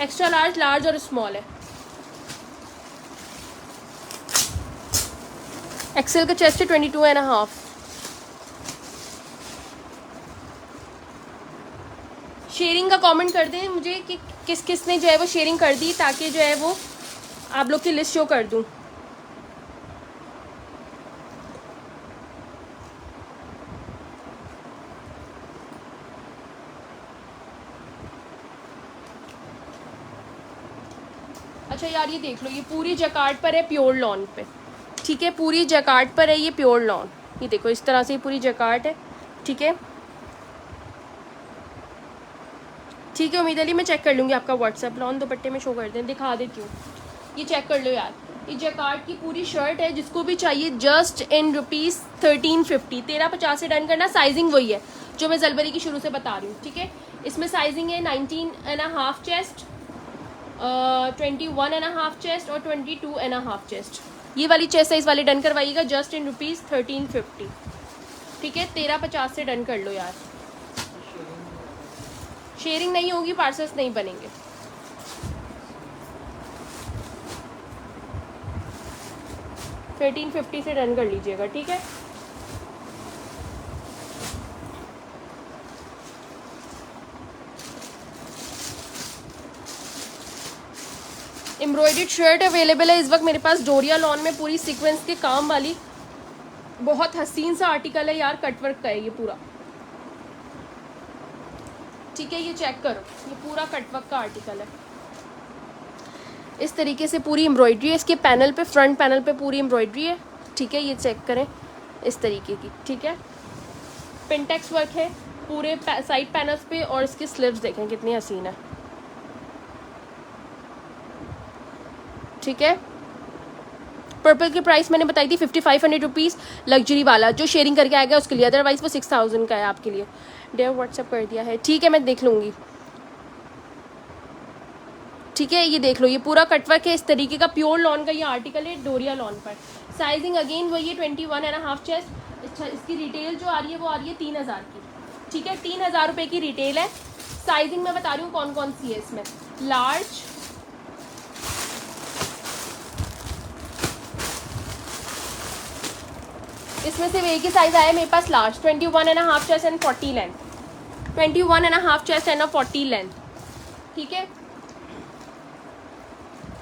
एक्स्ट्रा लार्ज, लार्ज और स्मॉल है। एक्सेल का चेस्ट है 22.5। शेयरिंग का कमेंट कर दें मुझे कि किस किस ने जो है वो शेयरिंग कर दी, ताकि जो है वो आप लोग की लिस्ट शो कर दूं। अच्छा यार, ये देख लो, ये पूरी जकार्ड पर है, प्योर लॉन पे, ठीक है, पूरी जकार्ड पर है ये प्योर लॉन। ये देखो इस तरह से पूरी जकार्ड है, ठीक है, ठीक है। उम्मीद अली मैं चेक कर लूँगी आपका व्हाट्सएप, लॉन दुपट्टे में शो कर दें, दिखा देती हूँ, ये चेक कर लो यार। ये जकार्ड की पूरी शर्ट है, जिसको भी चाहिए जस्ट इन रुपीज़ 1350, 1350 से डन करना। साइजिंग वही है जो मैं जलबरी की शुरू से बता रही हूँ, ठीक है। इसमें साइजिंग है 19.5 चेस्ट, 21.5 चेस्ट और 22.5 चेस्ट। ये वाली चेस्ट साइज वाले डन करवाइएगा जस्ट इन रुपीज़ 1350, ठीक है। 1350 से डन कर लो यार, शेयरिंग नहीं होगी, पार्सल्स नहीं बनेंगे। $1350 से डन कर लीजिएगा, ठीक है। एम्ब्रॉयडर्ड शर्ट अवेलेबल है इस वक्त मेरे पास, डोरिया लॉन में पूरी सीक्वेंस के काम वाली, बहुत हसीन सा आर्टिकल है यार, कटवर्क का है ये पूरा, ठीक है। ये चेक करो, ये पूरा कटवर्क का आर्टिकल है, इस तरीके से पूरी एम्ब्रॉयडरी है इसके पैनल पे, फ्रंट पैनल पे पूरी एम्ब्रॉयडरी है, ठीक है। ये चेक करें इस तरीके की, ठीक है। पिंटेक्स वर्क है पूरे साइड पैनल्स पे, और इसकी स्लीव्स देखें कितनी हसीन है, ठीक है। पर्पल की प्राइस मैंने बताई थी 5500 रुपीज़, लग्जरी वाला जो शेयरिंग करके आएगा उसके लिए, अदरवाइज वो 6000 का है आपके लिए। डेयर व्हाट्सअप कर दिया है, ठीक है मैं देख लूँगी। ठीक है, ये देख लो, ये पूरा कटवर्क है इस तरीके का, प्योर लॉन का ये आर्टिकल है, डोरिया लॉन पर। साइजिंग अगेन वही है 21.5 चेस्ट। अच्छा, इसकी रिटेल जो आ रही है वो आ रही है 3000 की। ठीक है, 3000 रुपये की रिटेल है। साइजिंग मैं बता रही हूँ कौन कौन सी है इसमें। लार्ज, इसमें सिर्फ एक ही साइज आया मेरे पास, large 21.5 chest and 40 length, 21.5 chest and 40 length. ठीक है,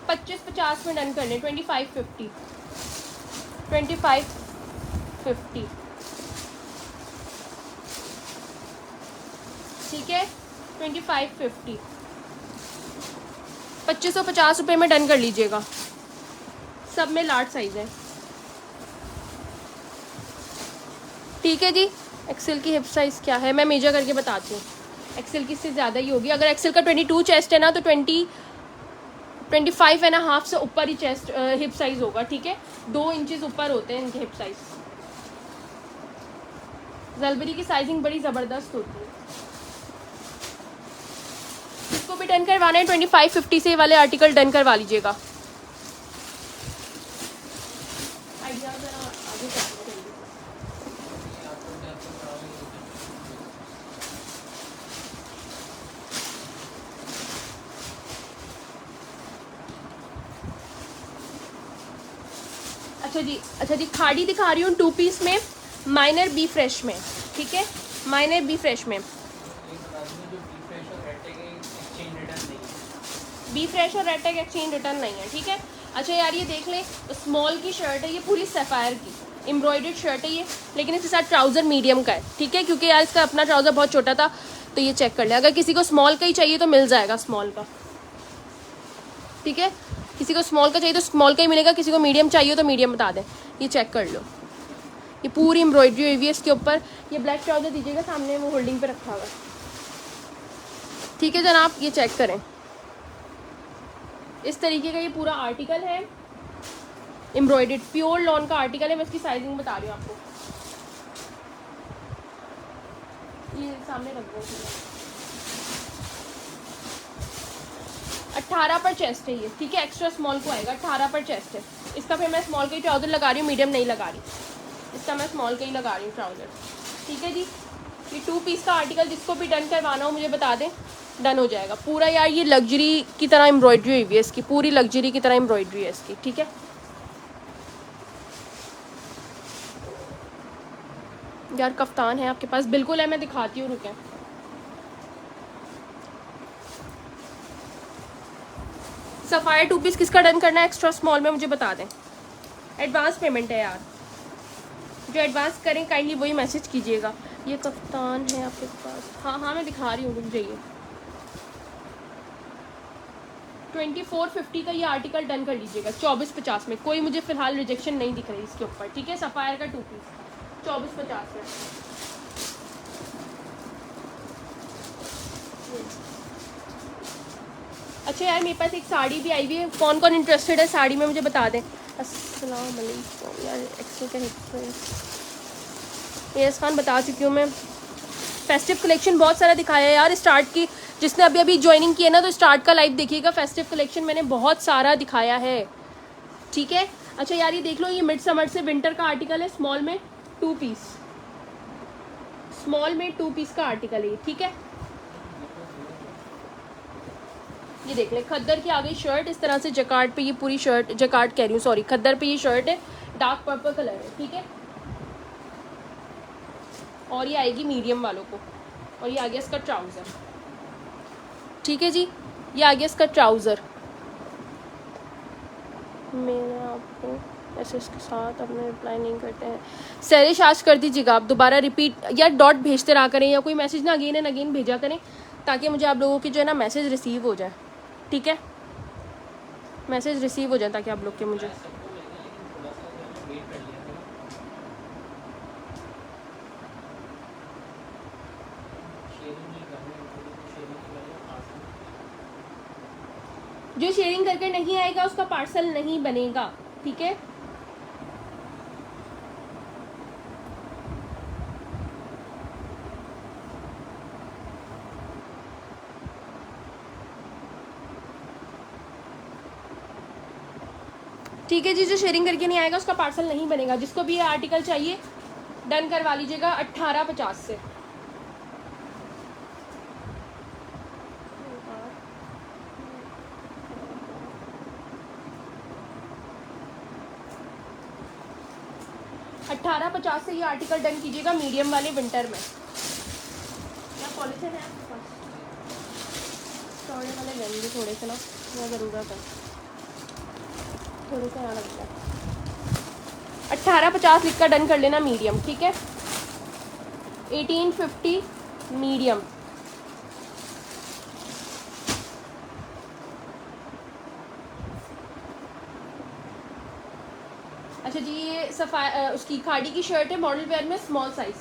25-50 में डन कर लें, 2550, 2550। ठीक है, 2550, 2550 रुपये में डन कर लीजिएगा। सब में लार्ज साइज है। ठीक है जी। एक्सेल की हिप साइज़ क्या है मैं मेजर करके बताती हूँ। एक्सेल की इससे ज़्यादा ही होगी। अगर एक्सेल का 22 चेस्ट है ना तो 25.5 से ऊपर ही चेस्ट हिप साइज़ होगा। ठीक है, 2 इंचेस ऊपर होते हैं इनके हिप साइज़। जलबरी की साइजिंग बड़ी ज़बरदस्त होती है। इसको भी डन करवाना है 2550 से, वाले आर्टिकल डन करवा लीजिएगा। अच्छा जी, खाड़ी दिखा रही हूँ 2 पीस में, माइनर बी फ्रेश में। ठीक है, माइनर बी फ्रेश में, बी फ्रेश और रेड टैग एक्सचेंज रिटर्न नहीं है। ठीक है, अच्छा यार ये देख लें, स्मॉल की शर्ट है ये, पूरी सफ़ायर की एम्ब्रॉयडर्ड शर्ट है ये, लेकिन इसके साथ ट्राउज़र मीडियम का है। ठीक है, क्योंकि यार इसका अपना ट्राउज़र बहुत छोटा था तो ये चेक कर ले। अगर किसी को स्मॉल का ही चाहिए तो मिल जाएगा स्मॉल का। ठीक है, किसी को स्मॉल का चाहिए तो स्मॉल का ही मिलेगा, किसी को मीडियम चाहिए तो मीडियम बता दें। ये चेक कर लो, ये पूरी एम्ब्रॉयडरी हुई है इसके ऊपर। ये ब्लैक ट्राउज़र दीजिएगा, सामने वो होल्डिंग पे रखा हुआ। ठीक है जनाब, ये चेक करें, इस तरीके का ये पूरा आर्टिकल है, एम्ब्रॉयडर्ड प्योर लॉन का आर्टिकल है। मैं इसकी साइजिंग बता रही हूँ आपको, ये सामने रख दो। 18 पर चेस्ट है ये। ठीक है, एक्स्ट्रा स्मॉल को आएगा, 18 पर चेस्ट है इसका। फिर मैं स्मॉल का ही ट्राउज़र लगा रही हूँ, मीडियम नहीं लगा रही, इसका मैं स्मॉल का ही लगा रही हूँ ट्राउज़र। ठीक है जी, ये 2 पीस का आर्टिकल जिसको भी डन करवाना हो मुझे बता दें, डन हो जाएगा पूरा। यार ये लग्जरी की तरह एम्ब्रॉयडरी हुई है इसकी, पूरी लग्जरी की तरह एम्ब्रॉयडरी है इसकी। ठीक है यार, कफ्तान है आपके पास? बिल्कुल है, मैं दिखाती हूँ, रुकें। सफ़ायर 2 पीस किसका डन करना है एक्स्ट्रा स्मॉल में मुझे बता दें। एडवांस पेमेंट है यार, जो एडवांस करें काइंडली वही मैसेज कीजिएगा। ये कफ्तान है आपके पास? हाँ मैं दिखा रही हूँ, रुक जाइए। 2450 का ये आर्टिकल डन कर लीजिएगा 2450 में। कोई मुझे फ़िलहाल रिजेक्शन नहीं दिख रही इसके ऊपर। ठीक है, सफ़ायर का 2 पीस 2450 में। अच्छा यार, मेरे पास एक साड़ी भी आई हुई है, कौन कौन इंटरेस्टेड है साड़ी में मुझे बता दें। अस्सलाम वालेकुम यार, एक्सेल का यस खान बता चुकी हूँ मैं। फेस्टिव कलेक्शन बहुत सारा दिखाया है यार स्टार्ट की, जिसने अभी अभी ज्वाइनिंग की है ना तो स्टार्ट का लाइव देखिएगा। फेस्टिव कलेक्शन मैंने बहुत सारा दिखाया है। ठीक है, अच्छा यार ये देख लो, ये मिड समर से विंटर का आर्टिकल है, स्मॉल में 2 पीस, स्मॉल में 2 पीस का आर्टिकल है। ठीक है, ये देख लें, खद्दर की आ गई शर्ट इस तरह से, जकार्ड पे ये पूरी शर्ट, जकार्ड कह रही हूँ सॉरी, खद्दर पे ये शर्ट है, डार्क पर्पल कलर है। ठीक है, और ये आएगी मीडियम वालों को, और ये आ गया इसका ट्राउज़र। ठीक है जी, ये आ गया इसका ट्राउज़र। मैंने आपको मैसेज के साथ अपने रिप्लाई नहीं करते हैं, सैरिश आज कर दीजिएगा आप दोबारा रिपीट, या डॉट भेजते रहा करें, या कोई मैसेज ना अगेन एंड अगेन भेजा करें, ताकि मुझे आप लोगों की जो है ना मैसेज रिसीव हो जाए। ठीक है, मैसेज रिसीव हो जाए ताकि आप लोग के मुझे। जो शेयरिंग करके नहीं आएगा उसका पार्सल नहीं बनेगा। ठीक है, ठीक है जी, जो शेयरिंग करके नहीं आएगा उसका पार्सल नहीं बनेगा। जिसको भी ये आर्टिकल चाहिए डन करवा लीजिएगा 1850 से। $1850 से ये आर्टिकल डन कीजिएगा मीडियम वाले विंटर में। क्या पॉलिथीन है आपके पास? चौड़े वाले लेंगे थोड़े से ना, क्या ज़रूरत है, थोड़े से यहाँ लगता है। 1850 लिख कर डन कर लेना मीडियम, ठीक है। 1850 मीडियम। अच्छा जी, ये उसकी खाड़ी की शर्ट है, मॉडल वेयर में स्मॉल साइज,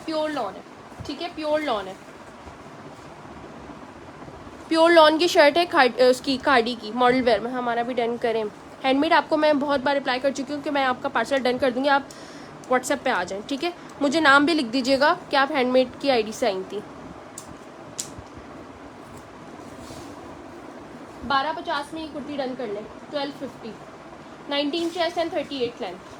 प्योर लॉन है, ठीक है, प्योर लॉन है, प्योर लॉन की शर्ट है, उसकी खाड़ी की, मॉडल वेयर में। हमारा भी डन करें। हैंडमेड आपको मैं बहुत बार रिप्लाई कर चुकी हूँ कि मैं आपका पार्सल डन कर दूँगी, आप व्हाट्सएप पे आ जाएं, ठीक है। मुझे नाम भी लिख दीजिएगा कि आप हैंडमेड की आईडी से आई थी। 1250 में ये कुर्ती डन कर लें। 1250, 19 चेस्ट एंड 38 लेंथ।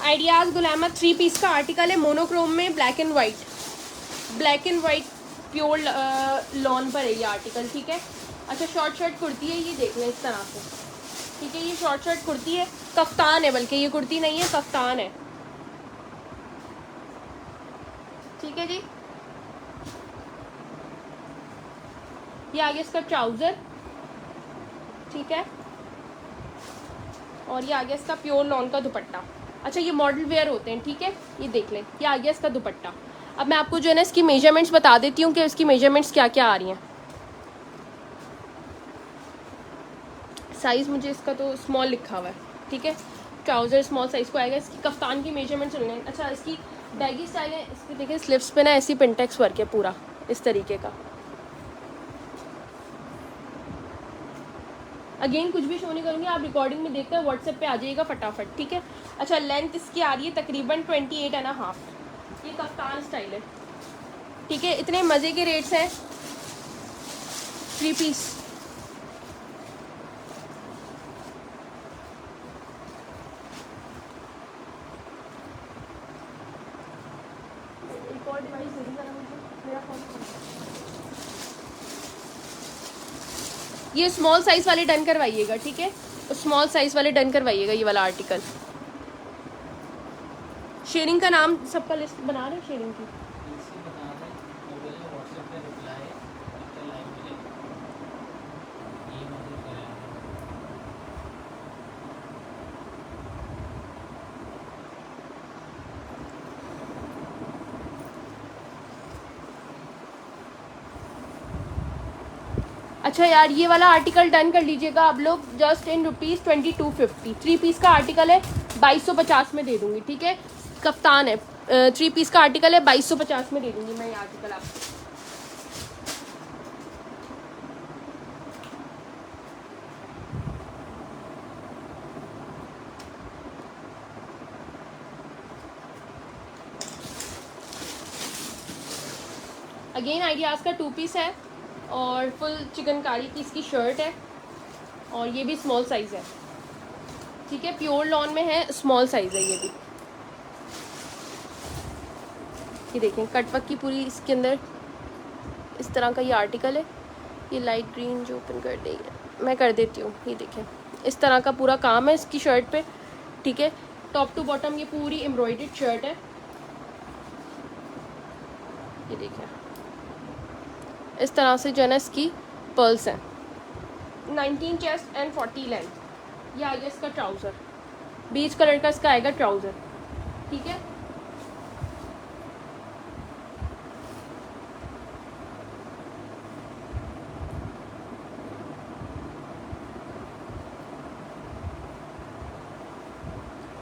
आइडियाज़ गुलामा 3 पीस का आर्टिकल है, मोनोक्रोम में, black and white, black and white pure lawn पर है ये आर्टिकल, ठीक है। अच्छा, शॉर्ट शर्ट कुर्ती है, ये देख लें इस तरह से, ठीक है। ये शॉर्ट शर्ट कुर्ती है, कफ्तान है, बल्कि ये कुर्ती नहीं है, कफ्तान है, ठीक है जी। ये आगे इसका ट्राउज़र, ठीक है, और ये आगे इसका प्योर लॉन का दुपट्टा। अच्छा, ये मॉडल वेयर होते हैं, ठीक है, ये देख लें, ये आ गया इसका दुपट्टा। अब मैं आपको जो है ना इसकी मेजरमेंट्स बता देती हूँ कि इसकी मेजरमेंट्स क्या क्या आ रही हैं। साइज़ मुझे इसका तो स्मॉल लिखा हुआ है, ठीक है, ट्राउज़र स्मॉल साइज़ को आएगा। इसकी कफ्तान की मेजरमेंट्स सुन लें। अच्छा, इसकी बैगी स्टाइल है, इसके देखिए स्लिप्स पे ना ऐसी पिंटेक्स वर्क है पूरा इस तरीके का। अगेन कुछ भी शो नहीं करूँगी, आप रिकॉर्डिंग में देखकर व्हाट्सएप पे आ जाइएगा फटाफट, ठीक है। अच्छा, लेंथ इसकी आ रही है तकरीबन 28.5। ये कफ्तान स्टाइल है, ठीक है। इतने मज़े के रेट्स हैं। 3 पीस ये स्मॉल साइज़ वाले डन करवाइएगा, ठीक है, स्मॉल साइज़ वाले डन करवाइएगा ये वाला आर्टिकल। शेयरिंग का नाम सबका लिस्ट बना रहे हैं, शेयरिंग की अच्छा यार, ये वाला आर्टिकल डन कर लीजिएगा आप लोग जस्ट इन ₹2250। 3 पीस का आर्टिकल है, 2250 में दे दूँगी, ठीक है। कफ्तान है, 3 पीस का आर्टिकल है, 2250 में दे दूँगी मैं ये आर्टिकल आपको। अगेन आइडियाज़ का 2 पीस है और फुल चिकनकारी की इसकी शर्ट है, और ये भी स्मॉल साइज़ है, ठीक है, प्योर लॉन में है, स्मॉल साइज़ है ये भी। ये देखें कटवर्क की पूरी इसके अंदर इस तरह का ये आर्टिकल है। ये लाइट ग्रीन जो ओपन कर देगी मैं कर देती हूँ, ये देखें इस तरह का पूरा काम है इसकी शर्ट पे, ठीक है। टॉप टू बॉटम ये पूरी एम्ब्रॉयडर्ड शर्ट है, ये देखें इस तरह से जो है ना इसकी पर्ल्स हैं। 19 चेस्ट एंड 40 लेंथ। ये आएगा इसका ट्राउज़र, बीच कलर का इसका आएगा ट्राउज़र, ठीक है।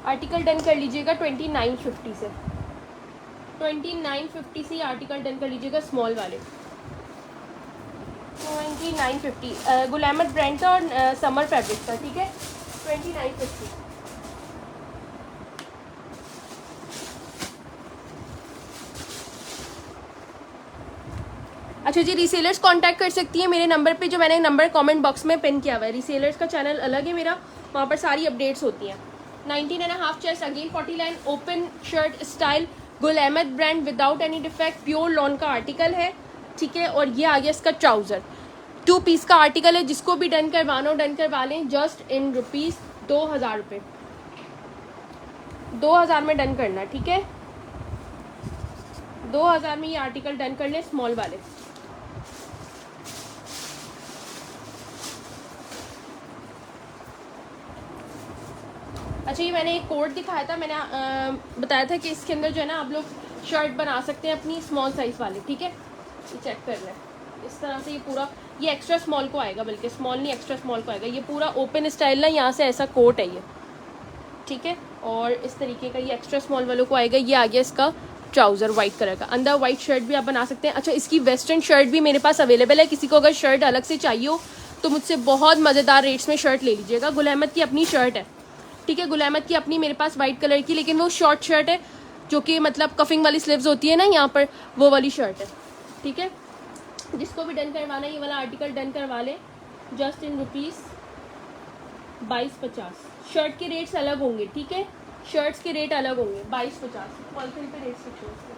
आर्टिकल डन कर लीजिएगा 2950 से, 2950 से आर्टिकल डन कर लीजिएगा स्मॉल वाले। 2950 गुलामत ब्रांड का और समर फैब्रिक का, ठीक है, 2950। अच्छा जी, रीसेलर्स कांटेक्ट कर सकती है मेरे नंबर पे, जो मैंने नंबर कमेंट बॉक्स में पिन किया हुआ है। रीसेलर्स का चैनल अलग है मेरा, वहाँ पर सारी अपडेट्स होती हैं। 19.5 chest, again 40 line, open shirt style, Gul Ahmed brand, without any defect, pure lawn का आर्टिकल है, ठीक है। और ये आ गया इसका ट्राउज़र, 2 पीस का आर्टिकल है। जिसको भी डन करवाना हो डन करवा लें, जस्ट इन रुपीज़ 2000 रुपये, 2000 में डन करना, ठीक है। 2000 में ये आर्टिकल डन कर ले, स्मॉल वाले। अच्छा, ये मैंने एक कोड दिखाया था, मैंने बताया था कि इसके अंदर जो है ना आप लोग शर्ट बना सकते हैं अपनी स्मॉल साइज़ वाले, ठीक है। ये चेक कर लें, इस तरह से ये पूरा, ये एक्स्ट्रा स्मॉल को आएगा, बल्कि स्मॉल नहीं एक्स्ट्रा स्मॉल को आएगा। ये पूरा ओपन स्टाइल ना, यहाँ से ऐसा कोट है ये, ठीक है। और इस तरीके का ये एक्स्ट्रा स्मॉल वालों को आएगा। ये आ गया इसका ट्राउज़र वाइट कलर का, अंदर वाइट शर्ट भी आप बना सकते हैं। अच्छा, इसकी वेस्टर्न शर्ट भी मेरे पास अवेलेबल है। किसी को अगर शर्ट अलग से चाहिए हो तो मुझसे बहुत मज़ेदार रेट्स में शर्ट ले लीजिएगा। गुल अहमद की अपनी शर्ट है, ठीक है। गुल अहमद की अपनी मेरे पास वाइट कलर की, लेकिन वो शॉर्ट शर्ट है, जो कि मतलब कफिंग वाली स्लीव्स होती है ना यहाँ पर, वो वाली शर्ट है, ठीक है। जिसको भी डन करवाना है ये वाला आर्टिकल डन करवा लें, जस्ट इन रुपीज़ 2250। शर्ट के रेट्स अलग होंगे, ठीक है। शर्ट्स के रेट अलग होंगे, 2250 पॉलिथिन पे रेट्स रखे हैं उसके।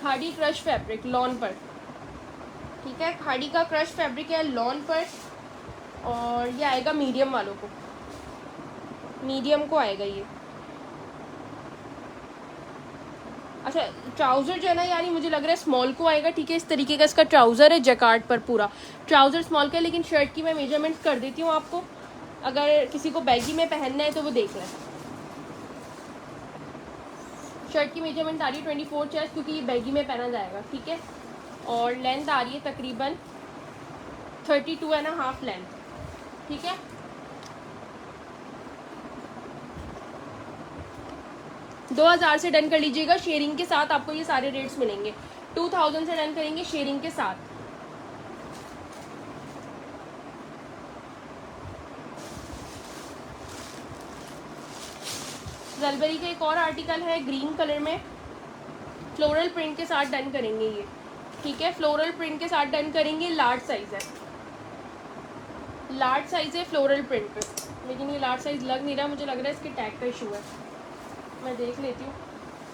खाड़ी क्रश फैब्रिक लॉन पर, ठीक है। खाड़ी का क्रश फैब्रिक है लॉन पर, और ये आएगा मीडियम वालों को, मीडियम को आएगा ये। अच्छा, ट्राउज़र जो है ना यानी मुझे लग रहा है स्मॉल को आएगा, ठीक है। इस तरीके का इसका ट्राउज़र है, जैकार्ड पर पूरा ट्राउज़र स्मॉल का है, लेकिन शर्ट की मैं मेजरमेंट कर देती हूँ आपको, अगर किसी को बैगी में पहनना है तो वो देख लें। शर्ट की मेजरमेंट आ रही है 24 चेस्ट, क्योंकि ये बैगी में पहना जाएगा, ठीक है। और लेंथ आ रही है तकरीबन 32.5 लेंथ, ठीक है। दो 2000 से डन कर लीजिएगा, शेयरिंग के साथ आपको ये सारे रेट्स मिलेंगे। 2000 से डन करेंगे शेयरिंग के साथ। जलबरी का एक और आर्टिकल है ग्रीन कलर में, फ्लोरल प्रिंट के साथ डन करेंगे ये, ठीक है। फ्लोरल प्रिंट के साथ डन करेंगे, लार्ज साइज है, लार्ज साइज है फ्लोरल प्रिंट पे, लेकिन ये लार्ज साइज लग नहीं रहा, मुझे लग रहा है इसके टैग का इशू है। मैं देख लेती हूँ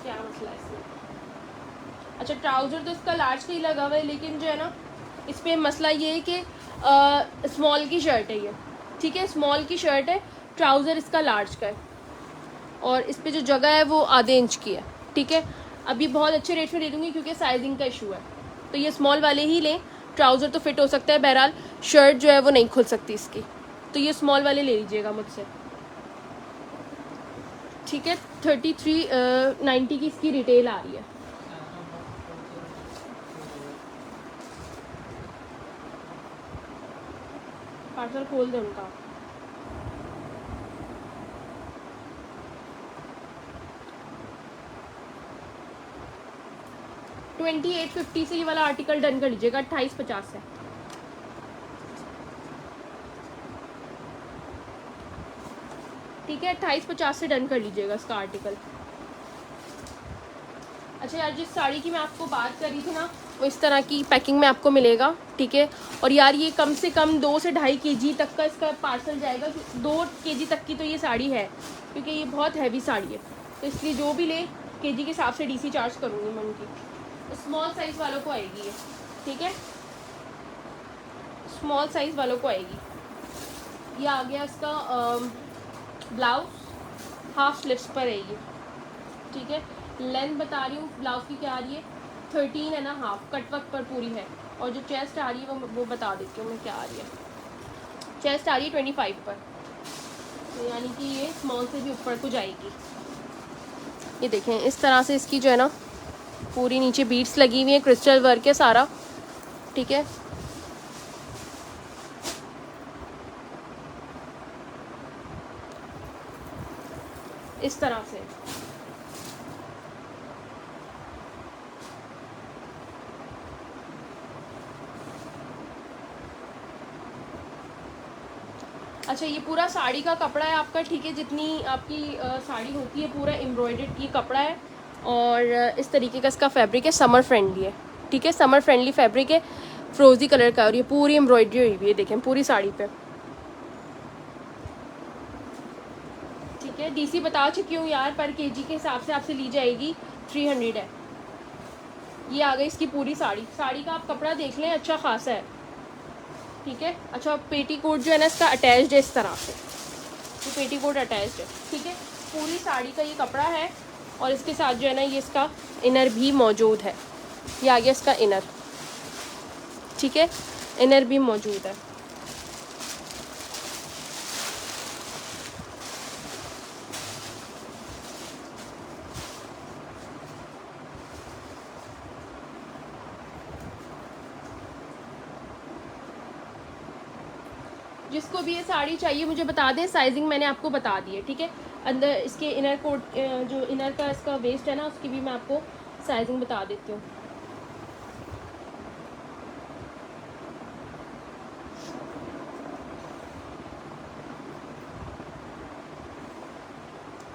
क्या मसला है इसमें। अच्छा, ट्राउज़र तो इसका लार्ज का ही लगा हुआ है, लेकिन जो है ना इस पर मसला ये है कि स्मॉल की शर्ट है ये, ठीक है। स्मॉल की शर्ट है, ट्राउज़र इसका लार्ज का है, और इस पर जो जगह है वो आधे इंच की है, ठीक है। अभी बहुत अच्छे रेट में दे दूँगी क्योंकि साइजिंग का इशू है, तो ये स्मॉल वाले ही लें। ट्राउज़र तो फिट हो सकता है, बहरहाल शर्ट जो है वो नहीं खुल सकती इसकी, तो ये स्मॉल वाले ले लीजिएगा मुझसे, ठीक है। 3390 की इसकी रिटेल आ रही है। पार्सल खोल दे उनका। $2850 से ये वाला आर्टिकल डन कर लीजिएगा, 2850 से, ठीक है। 2850 से डन कर लीजिएगा इसका आर्टिकल। अच्छा यार, जिस साड़ी की मैं आपको बात कर रही थी ना, वो इस तरह की पैकिंग में आपको मिलेगा, ठीक है। और यार ये कम से कम 2 से 2.5 kg तक का इसका पार्सल जाएगा, 2 kg तक की तो ये साड़ी है, क्योंकि ये बहुत हैवी साड़ी है, तो इसलिए जो भी ले केजी के हिसाब से DC चार्ज करूँगी मैं उनकी। स्मॉल साइज़ वालों को आएगी ये, ठीक है। स्मॉल साइज़ वालों को आएगी। ये आ गया इसका ब्लाउज, हाफ स्लीव्स पर है ये, ठीक है। लेंथ बता रही हूँ ब्लाउज की क्या आ रही है, 13.5 कटवर्क पर पूरी है। और जो चेस्ट आ रही है वो बता देती हूँ मैं क्या आ रही है। चेस्ट आ रही है 25 पर, तो यानी कि ये स्मॉल से भी ऊपर को जाएगी। ये देखें इस तरह से इसकी जो है ना पूरी नीचे बीड्स लगी हुई है, क्रिस्टल वर्क है सारा, ठीक है। इस तरह से अच्छा, ये पूरा साड़ी का कपड़ा है आपका, ठीक है, जितनी आपकी साड़ी होती है पूरा एम्ब्रॉयडर्ड की कपड़ा है। और इस तरीके का इसका फैब्रिक है, समर फ्रेंडली है, ठीक है, समर फ्रेंडली फैब्रिक है, फ्रोजी कलर का। और ये पूरी एम्ब्रॉयडरी हुई हुई है, देखें पूरी साड़ी पे, ठीक है। डीसी बता चुकी हूँ यार, पर केजी के हिसाब से आपसे ली जाएगी 300 है। ये आ गई इसकी पूरी साड़ी। साड़ी का आप कपड़ा देख लें, अच्छा खासा है, ठीक है। अच्छा, पेटीकोट जो है ना इसका अटैच्ड है इस तरह से, ये पेटीकोट अटैच्ड है, ठीक है। पूरी साड़ी का ये कपड़ा है और इसके साथ जो है ना ये इसका इनर भी मौजूद है। ये आ गया इसका इनर, ठीक है, इनर भी मौजूद है। जिसको भी ये साड़ी चाहिए मुझे बता दें, साइजिंग मैंने आपको बता दी है, ठीक है। अंदर इसके इनर कोट जो इनर का इसका वेस्ट है ना, उसकी भी मैं आपको साइजिंग बता देती हूँ।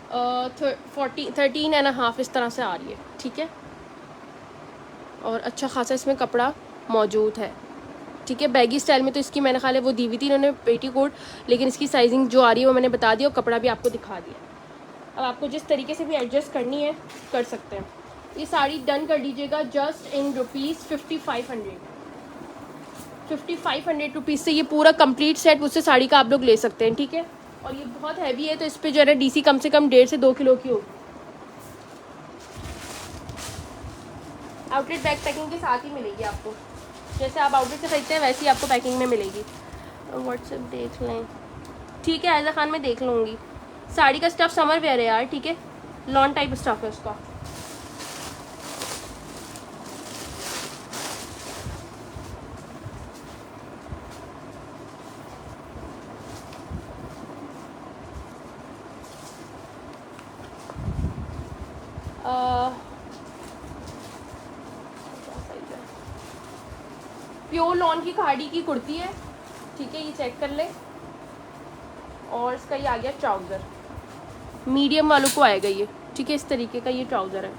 uh, 13.5 इस तरह से आ रही है, ठीक है। और अच्छा खासा इसमें कपड़ा मौजूद है, ठीक है। बैगी स्टाइल में तो इसकी मैंने ख्याल है वो दी हुई थी इन्होंने पेटीकोट, लेकिन इसकी साइजिंग जो आ रही है वो मैंने बता दिया और कपड़ा भी आपको दिखा दिया। अब आपको जिस तरीके से भी एडजस्ट करनी है कर सकते हैं। ये साड़ी डन कर लीजिएगा जस्ट इन ₹5500। 5500 रुपीज़ से ये पूरा कंप्लीट सेट मुझसे साड़ी का आप लोग ले सकते हैं, ठीक है। और ये बहुत हैवी है, तो इस पर जो है ना डीसी कम से कम 1.5 से 2 किलो की होगी। आउटलेट बैग पैकिंग के साथ ही मिलेगी आपको, जैसे आप आउटलेट से खरीदते हैं वैसे ही आपको पैकिंग में मिलेगी। व्हाट्सएप देख लें, ठीक है, आयजा खान में देख लूँगी। साड़ी का स्टफ़ समर वेयर है यार, ठीक है, लॉन टाइप स्टफ़ है उसका। प्योर लॉन की खाड़ी की कुर्ती है, ठीक है, ये चेक कर लें। और इसका ये आ गया ट्राउज़र, मीडियम वालों को आएगा ये, ठीक है, इस तरीके का ये ट्राउज़र है,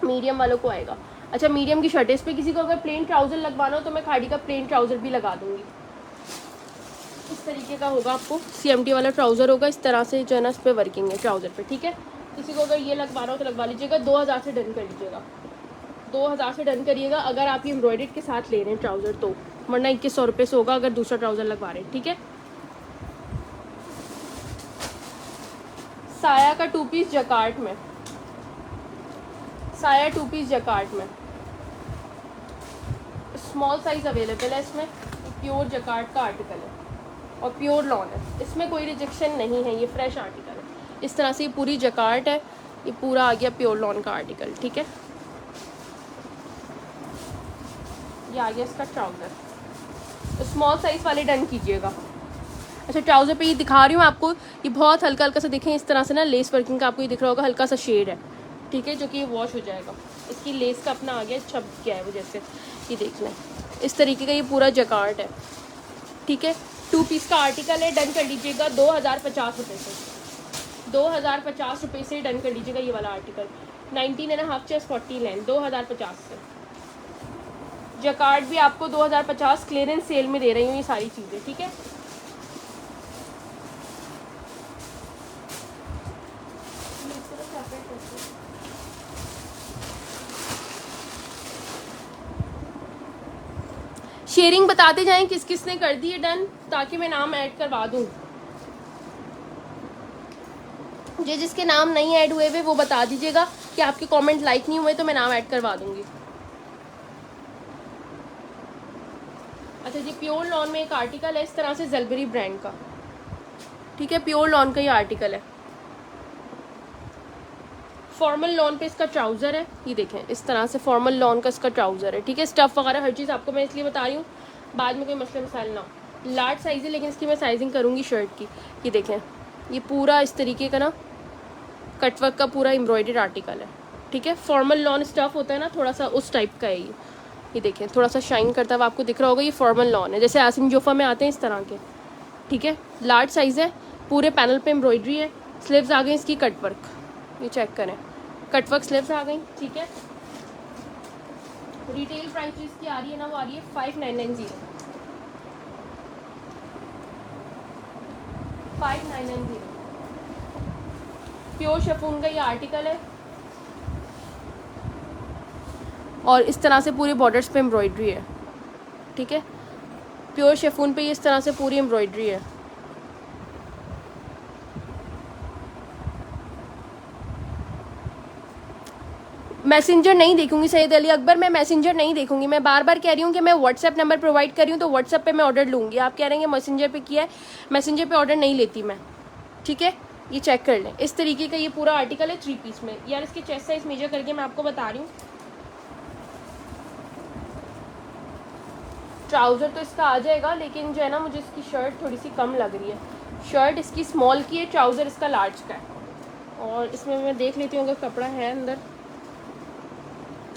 मीडियम वालों को आएगा। अच्छा, मीडियम की शर्ट है, इस पर किसी को अगर प्लेन ट्राउज़र लगवाना हो तो मैं खाड़ी का प्लेन ट्राउज़र भी लगा दूँगी। इस तरीके का होगा, आपको CMT वाला ट्राउज़र होगा, इस तरह से जो है ना इस पर वर्किंग है ट्राउज़र पे, ठीक है। किसी को अगर ये लगवाना हो तो लगवा लीजिएगा। 2000 से डन कर लीजिएगा, 2000 से डन करिएगा अगर आप ये एम्ब्रॉयडर्ड के साथ ले रहे हैं ट्राउज़र तो, वरना 2100 रुपये से होगा अगर दूसरा ट्राउज़र लगवा रहे हैं, ठीक है। साया का 2 पीस जकार्ट में, साया 2 पीस जकार्ट में स्मॉल साइज़ अवेलेबल है इसमें। प्योर जकार्ट का आर्टिकल है और प्योर लॉन है, इसमें कोई रिजेक्शन नहीं है, ये फ्रेश आर्टिकल है। इस तरह से ये पूरी जकार्ट है, ये पूरा आ गया प्योर लॉन का आर्टिकल, ठीक है। ये आ गया इसका ट्राउज़र, तो स्मॉल साइज़ वाले डन कीजिएगा। अच्छा, ट्राउज़र पे ये दिखा रही हूँ आपको, ये बहुत हल्का हल्का सा देखें, इस तरह से ना लेस वर्किंग का आपको ये दिख रहा होगा, हल्का सा शेड है, ठीक है, जो कि ये वॉश हो जाएगा। इसकी लेस का अपना आ गया, छप गया है वो, जैसे ये देख लें, इस तरीके का ये पूरा जकार्ट है, ठीक है। 2 पीस का आर्टिकल है, डन कर लीजिएगा 2050 रुपये से, 2050 रुपये से डन कर लीजिएगा ये वाला आर्टिकल। 19.5 चेस्ट 40 लेंथ, 2050 से। जकार्ट भी आपको 2050 क्लियरेंस सेल में दे रही हूँ ये सारी चीज़ें, ठीक है। शेयरिंग बताते जाएं किस किस ने कर दी है डन, ताकि मैं नाम ऐड करवा दूं। जो जिसके नाम नहीं ऐड हुए वो बता दीजिएगा कि आपके कमेंट लाइक नहीं हुए, तो मैं नाम ऐड करवा दूंगी। अच्छा जी, प्योर लॉन में एक आर्टिकल है इस तरह से जलबेरी ब्रांड का, ठीक है, प्योर लॉन का ये आर्टिकल है। फॉर्मल लॉन पे इसका ट्राउज़र है, ये देखें, इस तरह से फॉर्मल लॉन का इसका ट्राउज़र है, ठीक है। स्टफ़ वगैरह हर चीज़ आपको मैं इसलिए बता रही हूँ, बाद में कोई मसले मसाइल ना हो। लार्ज साइज़ है लेकिन इसकी मैं साइजिंग करूँगी शर्ट की। ये देखें, ये पूरा इस तरीके का ना कटवर्क का पूरा एम्ब्रॉयडर्ड आर्टिकल है, ठीक है। फॉर्मल लॉन स्टफ़ होता है ना, थोड़ा सा उस टाइप का है ये देखें, थोड़ा सा शाइन करता हुआ आपको दिख रहा होगा, ये फॉर्मल लॉन है, जैसे आसिम जोफ़ा में आते हैं इस तरह के, ठीक है, लार्ज साइज़ है, पूरे पैनल पे एम्ब्रॉयडरी है, स्लीव्स आ गई इसकी कट वर्क, ये चेक करें, कट वर्क स्लीव्स आ गई, ठीक है। रिटेल प्राइस इसकी आ रही है ना, वो आ रही है 5990, 5990। प्योर शिफॉन का ये आर्टिकल है और इस तरह से पूरे बॉर्डर्स पे एम्ब्रॉयडरी है, ठीक है। प्योर शिफॉन पे ये इस तरह से पूरी एम्ब्रॉयडरी है। मैसेंजर नहीं देखूंगी सैयद अली अकबर, मैं मैसेंजर नहीं देखूंगी। मैं बार बार कह रही हूँ कि मैं व्हाट्सएप नंबर प्रोवाइड कर रही हूँ, तो व्हाट्सएप पे मैं ऑर्डर लूँगी। आप कह रहे हैं मैसेंजर पे किया है, मैसेंजर पे ऑर्डर नहीं लेती मैं, ठीक है। ये चेक कर लें, इस तरीके का ये पूरा आर्टिकल है 3 पीस में। यार इसके चेस्ट साइज मेजर करके मैं आपको बता रही हूँ। ट्राउज़र तो इसका आ जाएगा, लेकिन जो है ना मुझे इसकी शर्ट थोड़ी सी कम लग रही है। शर्ट इसकी स्मॉल की है, ट्राउज़र इसका लार्ज का है। और इसमें मैं देख लेती हूँ अगर कपड़ा है अंदर,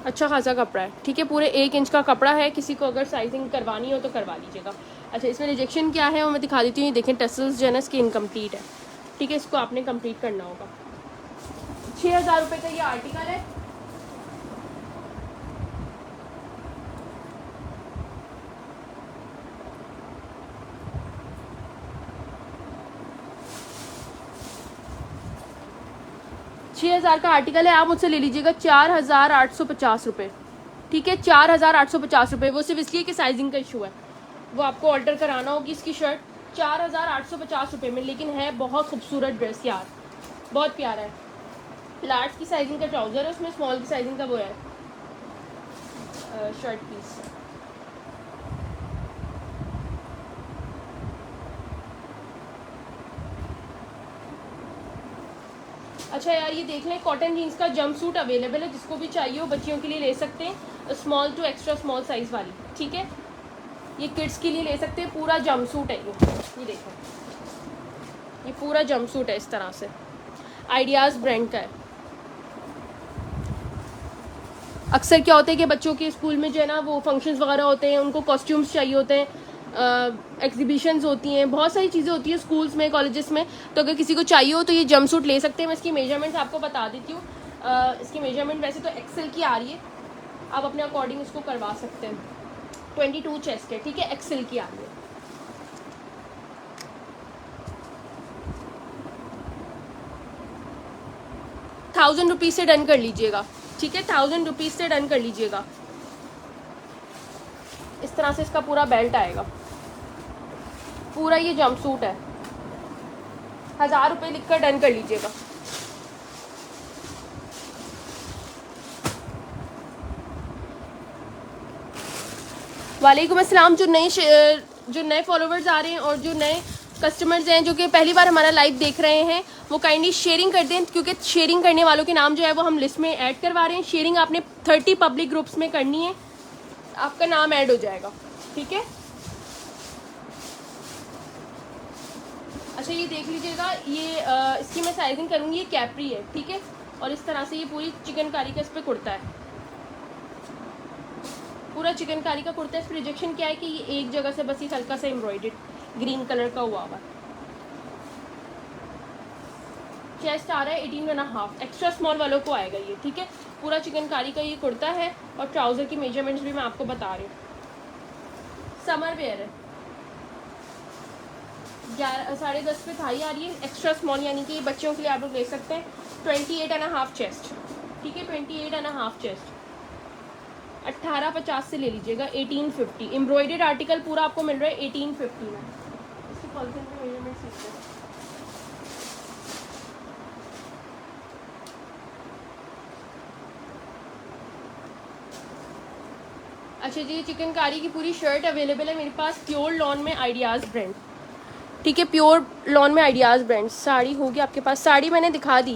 अच्छा खासा कपड़ा है, ठीक है। पूरे 1 इंच का कपड़ा है, किसी को अगर साइजिंग करवानी हो तो करवा लीजिएगा। अच्छा, इसमें रिजेक्शन क्या है वो मैं दिखा देती हूँ। ये देखें, टसल्स जो है ना इसकी इनकम्प्लीट है, ठीक है। इसको आपने कंप्लीट करना होगा। 6000 रुपये का ये आर्टिकल है। $6000 का आर्टिकल है, आप मुझसे ले लीजिएगा 4850 रुपये, ठीक है। 4850 रुपये, वो सिर्फ इसलिए कि साइजिंग का इशू है, वो आपको ऑल्टर कराना होगी इसकी शर्ट 4850 रुपये में। लेकिन है बहुत खूबसूरत ड्रेस यार, बहुत प्यारा है। लार्ज की साइजिंग का ट्राउज़र है, उसमें स्मॉल की साइजिंग का वो है शर्ट पीस। अच्छा यार, ये देख लें, कॉटन जीन्स का जंप सूट अवेलेबल है, जिसको भी चाहिए हो बच्चियों के लिए ले सकते हैं, small to extra small size वाली, ठीक है। ये किड्स के लिए ले सकते हैं, पूरा जंप सूट है ये देखो, ये पूरा जंप सूट है इस तरह से, आइडियाज़ ब्रांड का है। अक्सर क्या होता है कि बच्चों के स्कूल में जो है ना वो फंक्शंस वगैरह होते हैं, उनको कॉस्ट्यूम्स चाहिए होते हैं, एग्जीबिशंस होती हैं, बहुत सारी चीज़ें होती हैं स्कूल्स में, कॉलेजेस में। तो अगर किसी को चाहिए हो तो ये जंप सूट ले सकते हैं। मैं इसकी मेजरमेंट्स आपको बता देती हूँ। इसकी मेजरमेंट वैसे तो एक्सेल की आ रही है, आप अपने अकॉर्डिंग इसको करवा सकते हैं। 22 चेस्ट है, ठीक है, एक्सेल की आ रही है। ₹1000 से डन कर लीजिएगा, ठीक है। 1000 रुपीज़ से डन कर लीजिएगा। इस तरह से इसका पूरा बेल्ट आएगा, पूरा ये जंप सूट है। 1000 रुपये लिख कर डन कर लीजिएगा। वालेकुम अस्सलाम। जो नए फॉलोवर्स आ रहे हैं और जो नए कस्टमर्स हैं जो कि पहली बार हमारा लाइव देख रहे हैं, वो काइंडली शेयरिंग कर दें, क्योंकि शेयरिंग करने वालों के नाम जो है वो हम लिस्ट में ऐड करवा रहे हैं। शेयरिंग आपने 30 पब्लिक ग्रुप्स में करनी है, आपका नाम ऐड हो जाएगा, ठीक है। अच्छा, ये देख लीजिएगा, ये इसकी मैं साइजिंग करूँगी, ये कैप्री है, ठीक है। और इस तरह से ये पूरी चिकनकारी का इस पर कुर्ता है, पूरा चिकनकारी का कुर्ता है। इस पर रिजेक्शन क्या है कि ये एक जगह से बस ये हल्का सा एम्ब्रॉयडर्ड ग्रीन कलर का हुआ हुआ। चेस्ट आ रहा है 18.5, एक्स्ट्रा स्मॉल वालों को आएगा ये, ठीक है। पूरा चिकनकारी का ये कुर्ता है और ट्राउज़र की मेजरमेंट्स भी मैं आपको बता रही हूँ। समर वेयर है, 10.5 पे थाई आ रही है, एक्स्ट्रा स्मॉल, यानी कि बच्चों के लिए आप लोग ले सकते हैं। 28.5 चेस्ट, ठीक है, 28.5 चेस्ट। 1850 से ले लीजिएगा, 1850। एम्ब्रॉयडर्ड आर्टिकल पूरा आपको मिल रहा है 1850 में। इसकी पॉलिथीन में मेजरमेंट सीखते हैं। अच्छा जी, चिकनकारी की पूरी शर्ट अवेलेबल है मेरे पास, प्योर लॉन में, आइडियाज़ ब्रांड, ठीक है। प्योर लॉन में आइडियाज़ ब्रांड। साड़ी होगी आपके पास, साड़ी मैंने दिखा दी,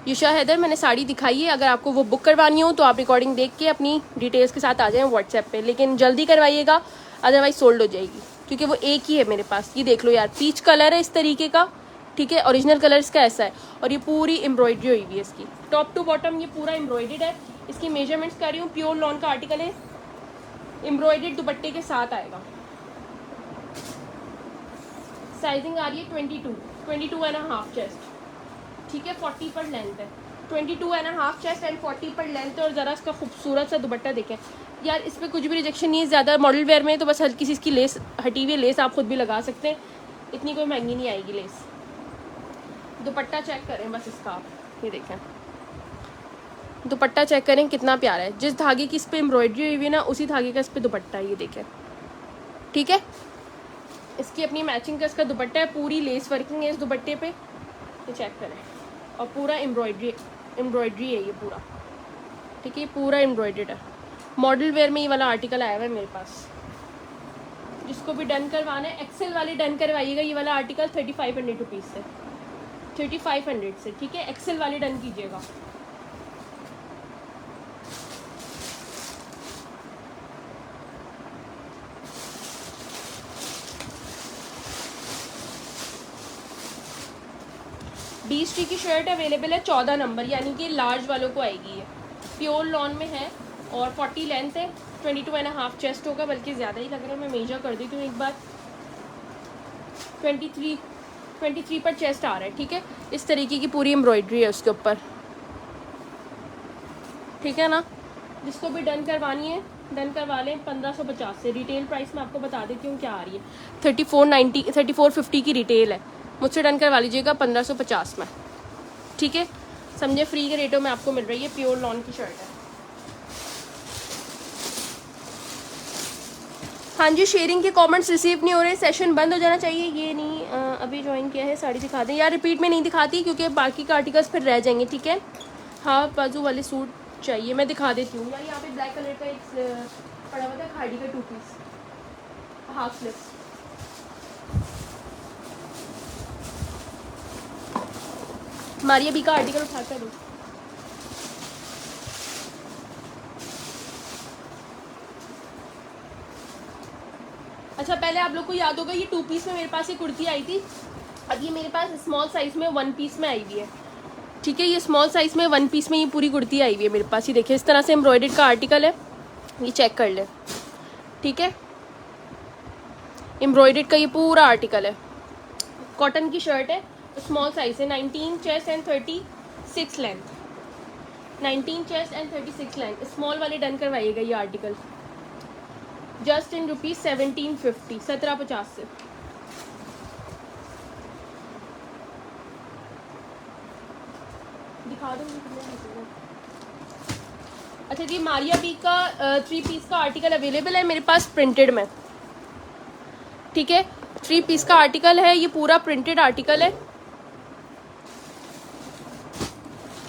युशा हैदर मैंने साड़ी दिखाई है। अगर आपको वो बुक करवानी हो तो आप रिकॉर्डिंग देख के अपनी डिटेल्स के साथ आ जाएं व्हाट्सएप पे, लेकिन जल्दी करवाइएगा अदरवाइज सोल्ड हो जाएगी, क्योंकि वो एक ही है मेरे पास। ये देख लो यार, पीच कलर है इस तरीके का, ठीक है। ओरिजिनल कलर इसका ऐसा है और ये पूरी एम्ब्रॉयडरी हुई हुई है इसकी, टॉप टू बॉटम ये पूरा एम्ब्रॉयडर्ड है। इसकी मेजरमेंट्स कर रही हूँ, प्योर लॉन का आर्टिकल है, एम्ब्रॉयडर्ड दुपट्टे के साथ आएगा। साइजिंग आ रही है 22.5 चेस्ट, ठीक है, 40 पर लेंथ है, 22.5 चेस्ट एंड 40 पर लेंथ है। और ज़रा इसका खूबसूरत सा दुपट्टा देखें यार, इस पर कुछ भी रिजेक्शन नहीं है। ज़्यादा मॉडल वेयर में तो बस हल्की सी इसकी लेस हटी हुई लेस आप खुद भी लगा सकते हैं, इतनी कोई महंगी नहीं आएगी लेस। दुपट्टा चेक करें बस इसका, आप ये देखें दुपट्टा चेक करें कितना प्यारा है। जिस धागे की इस पर एम्ब्रॉयडरी हुई है ना, उसी धागे का इस पर दुपट्टा है, ये देखें, ठीक है। इसकी अपनी मैचिंग का इसका दुपट्टा है, पूरी लेस वर्किंग है इस दुपट्टे पे, ये चेक करें। और पूरा एम्ब्रॉयडरी है ये पूरा, ठीक है, ये पूरा एम्ब्रॉयडर्ड है। मॉडल वेयर में ये वाला आर्टिकल आया हुआ है मेरे पास। जिसको भी डन करवाना है, एक्सेल वाले डन करवाइएगा। ये वाला आर्टिकल 3500 रुपीज़ से, 3500 से, ठीक है। एक्सेल वाले डन कीजिएगा। बीस टी की शर्ट अवेलेबल है 14 नंबर, यानी कि लार्ज वालों को आएगी। ये प्योर लॉन में है और 40 लेंथ है, 22.5 चेस्ट होगा, बल्कि ज़्यादा ही लग रहा है। मैं मेजर कर देती हूँ एक बार, 23 पर चेस्ट आ रहा है, ठीक है। इस तरीके की पूरी एम्ब्रॉयडरी है उसके ऊपर, ठीक है ना। जिसको भी डन करवानी है डन करवा लें 1550 से। रिटेल प्राइस मैं आपको बता देती हूँ क्या आ रही है, 3450 की रिटेल है। मुझसे डन करवा लीजिएगा 1550 में, ठीक है, समझे। फ्री के रेटों में आपको मिल रही है, प्योर लॉन की शर्ट है। हाँ जी, शेयरिंग के कमेंट्स रिसीव नहीं हो रहे, सेशन बंद हो जाना चाहिए। ये नहीं अभी ज्वाइन किया है, साड़ी दिखा दें यार। रिपीट में नहीं दिखाती क्योंकि बाकी का आर्टिकल्स फिर रह जाएंगे, ठीक है। हाँ, बाजू वाले सूट चाहिए, मैं दिखा देती हूँ यार। यहाँ पे ब्लैक कलर का एक पड़ा हुआ था खाड़ी का 2 piece half sleeve, Maria B का आर्टिकल उठा कर दो। अच्छा, पहले आप लोग को याद होगा ये 2 पीस में मेरे पास ये कुर्ती आई थी। अब ये मेरे पास स्मॉल साइज़ में 1 पीस में आई हुई है, ठीक है। ये स्मॉल साइज़ में 1 पीस में ये पूरी कुर्ती आई हुई है मेरे पास। ये देखिए, इस तरह से एम्ब्रॉयडर्ड का आर्टिकल है, ये चेक कर ले, ठीक है। एम्ब्रॉयडर्ड का ये पूरा आर्टिकल है, कॉटन की शर्ट है, स्मॉल साइज़ है, 19 chest and 36 length, 19 chest and 36 length. Small वाले डन करवाइएगा ये आर्टिकल, जस्ट इन रुपीज़ 1750, 1750 से। दिखा दो। अच्छा जी, मारिया बी का 3 पीस का आर्टिकल अवेलेबल है मेरे पास प्रिंटेड में, ठीक है। 3 पीस का आर्टिकल है, ये पूरा प्रिंटेड आर्टिकल है।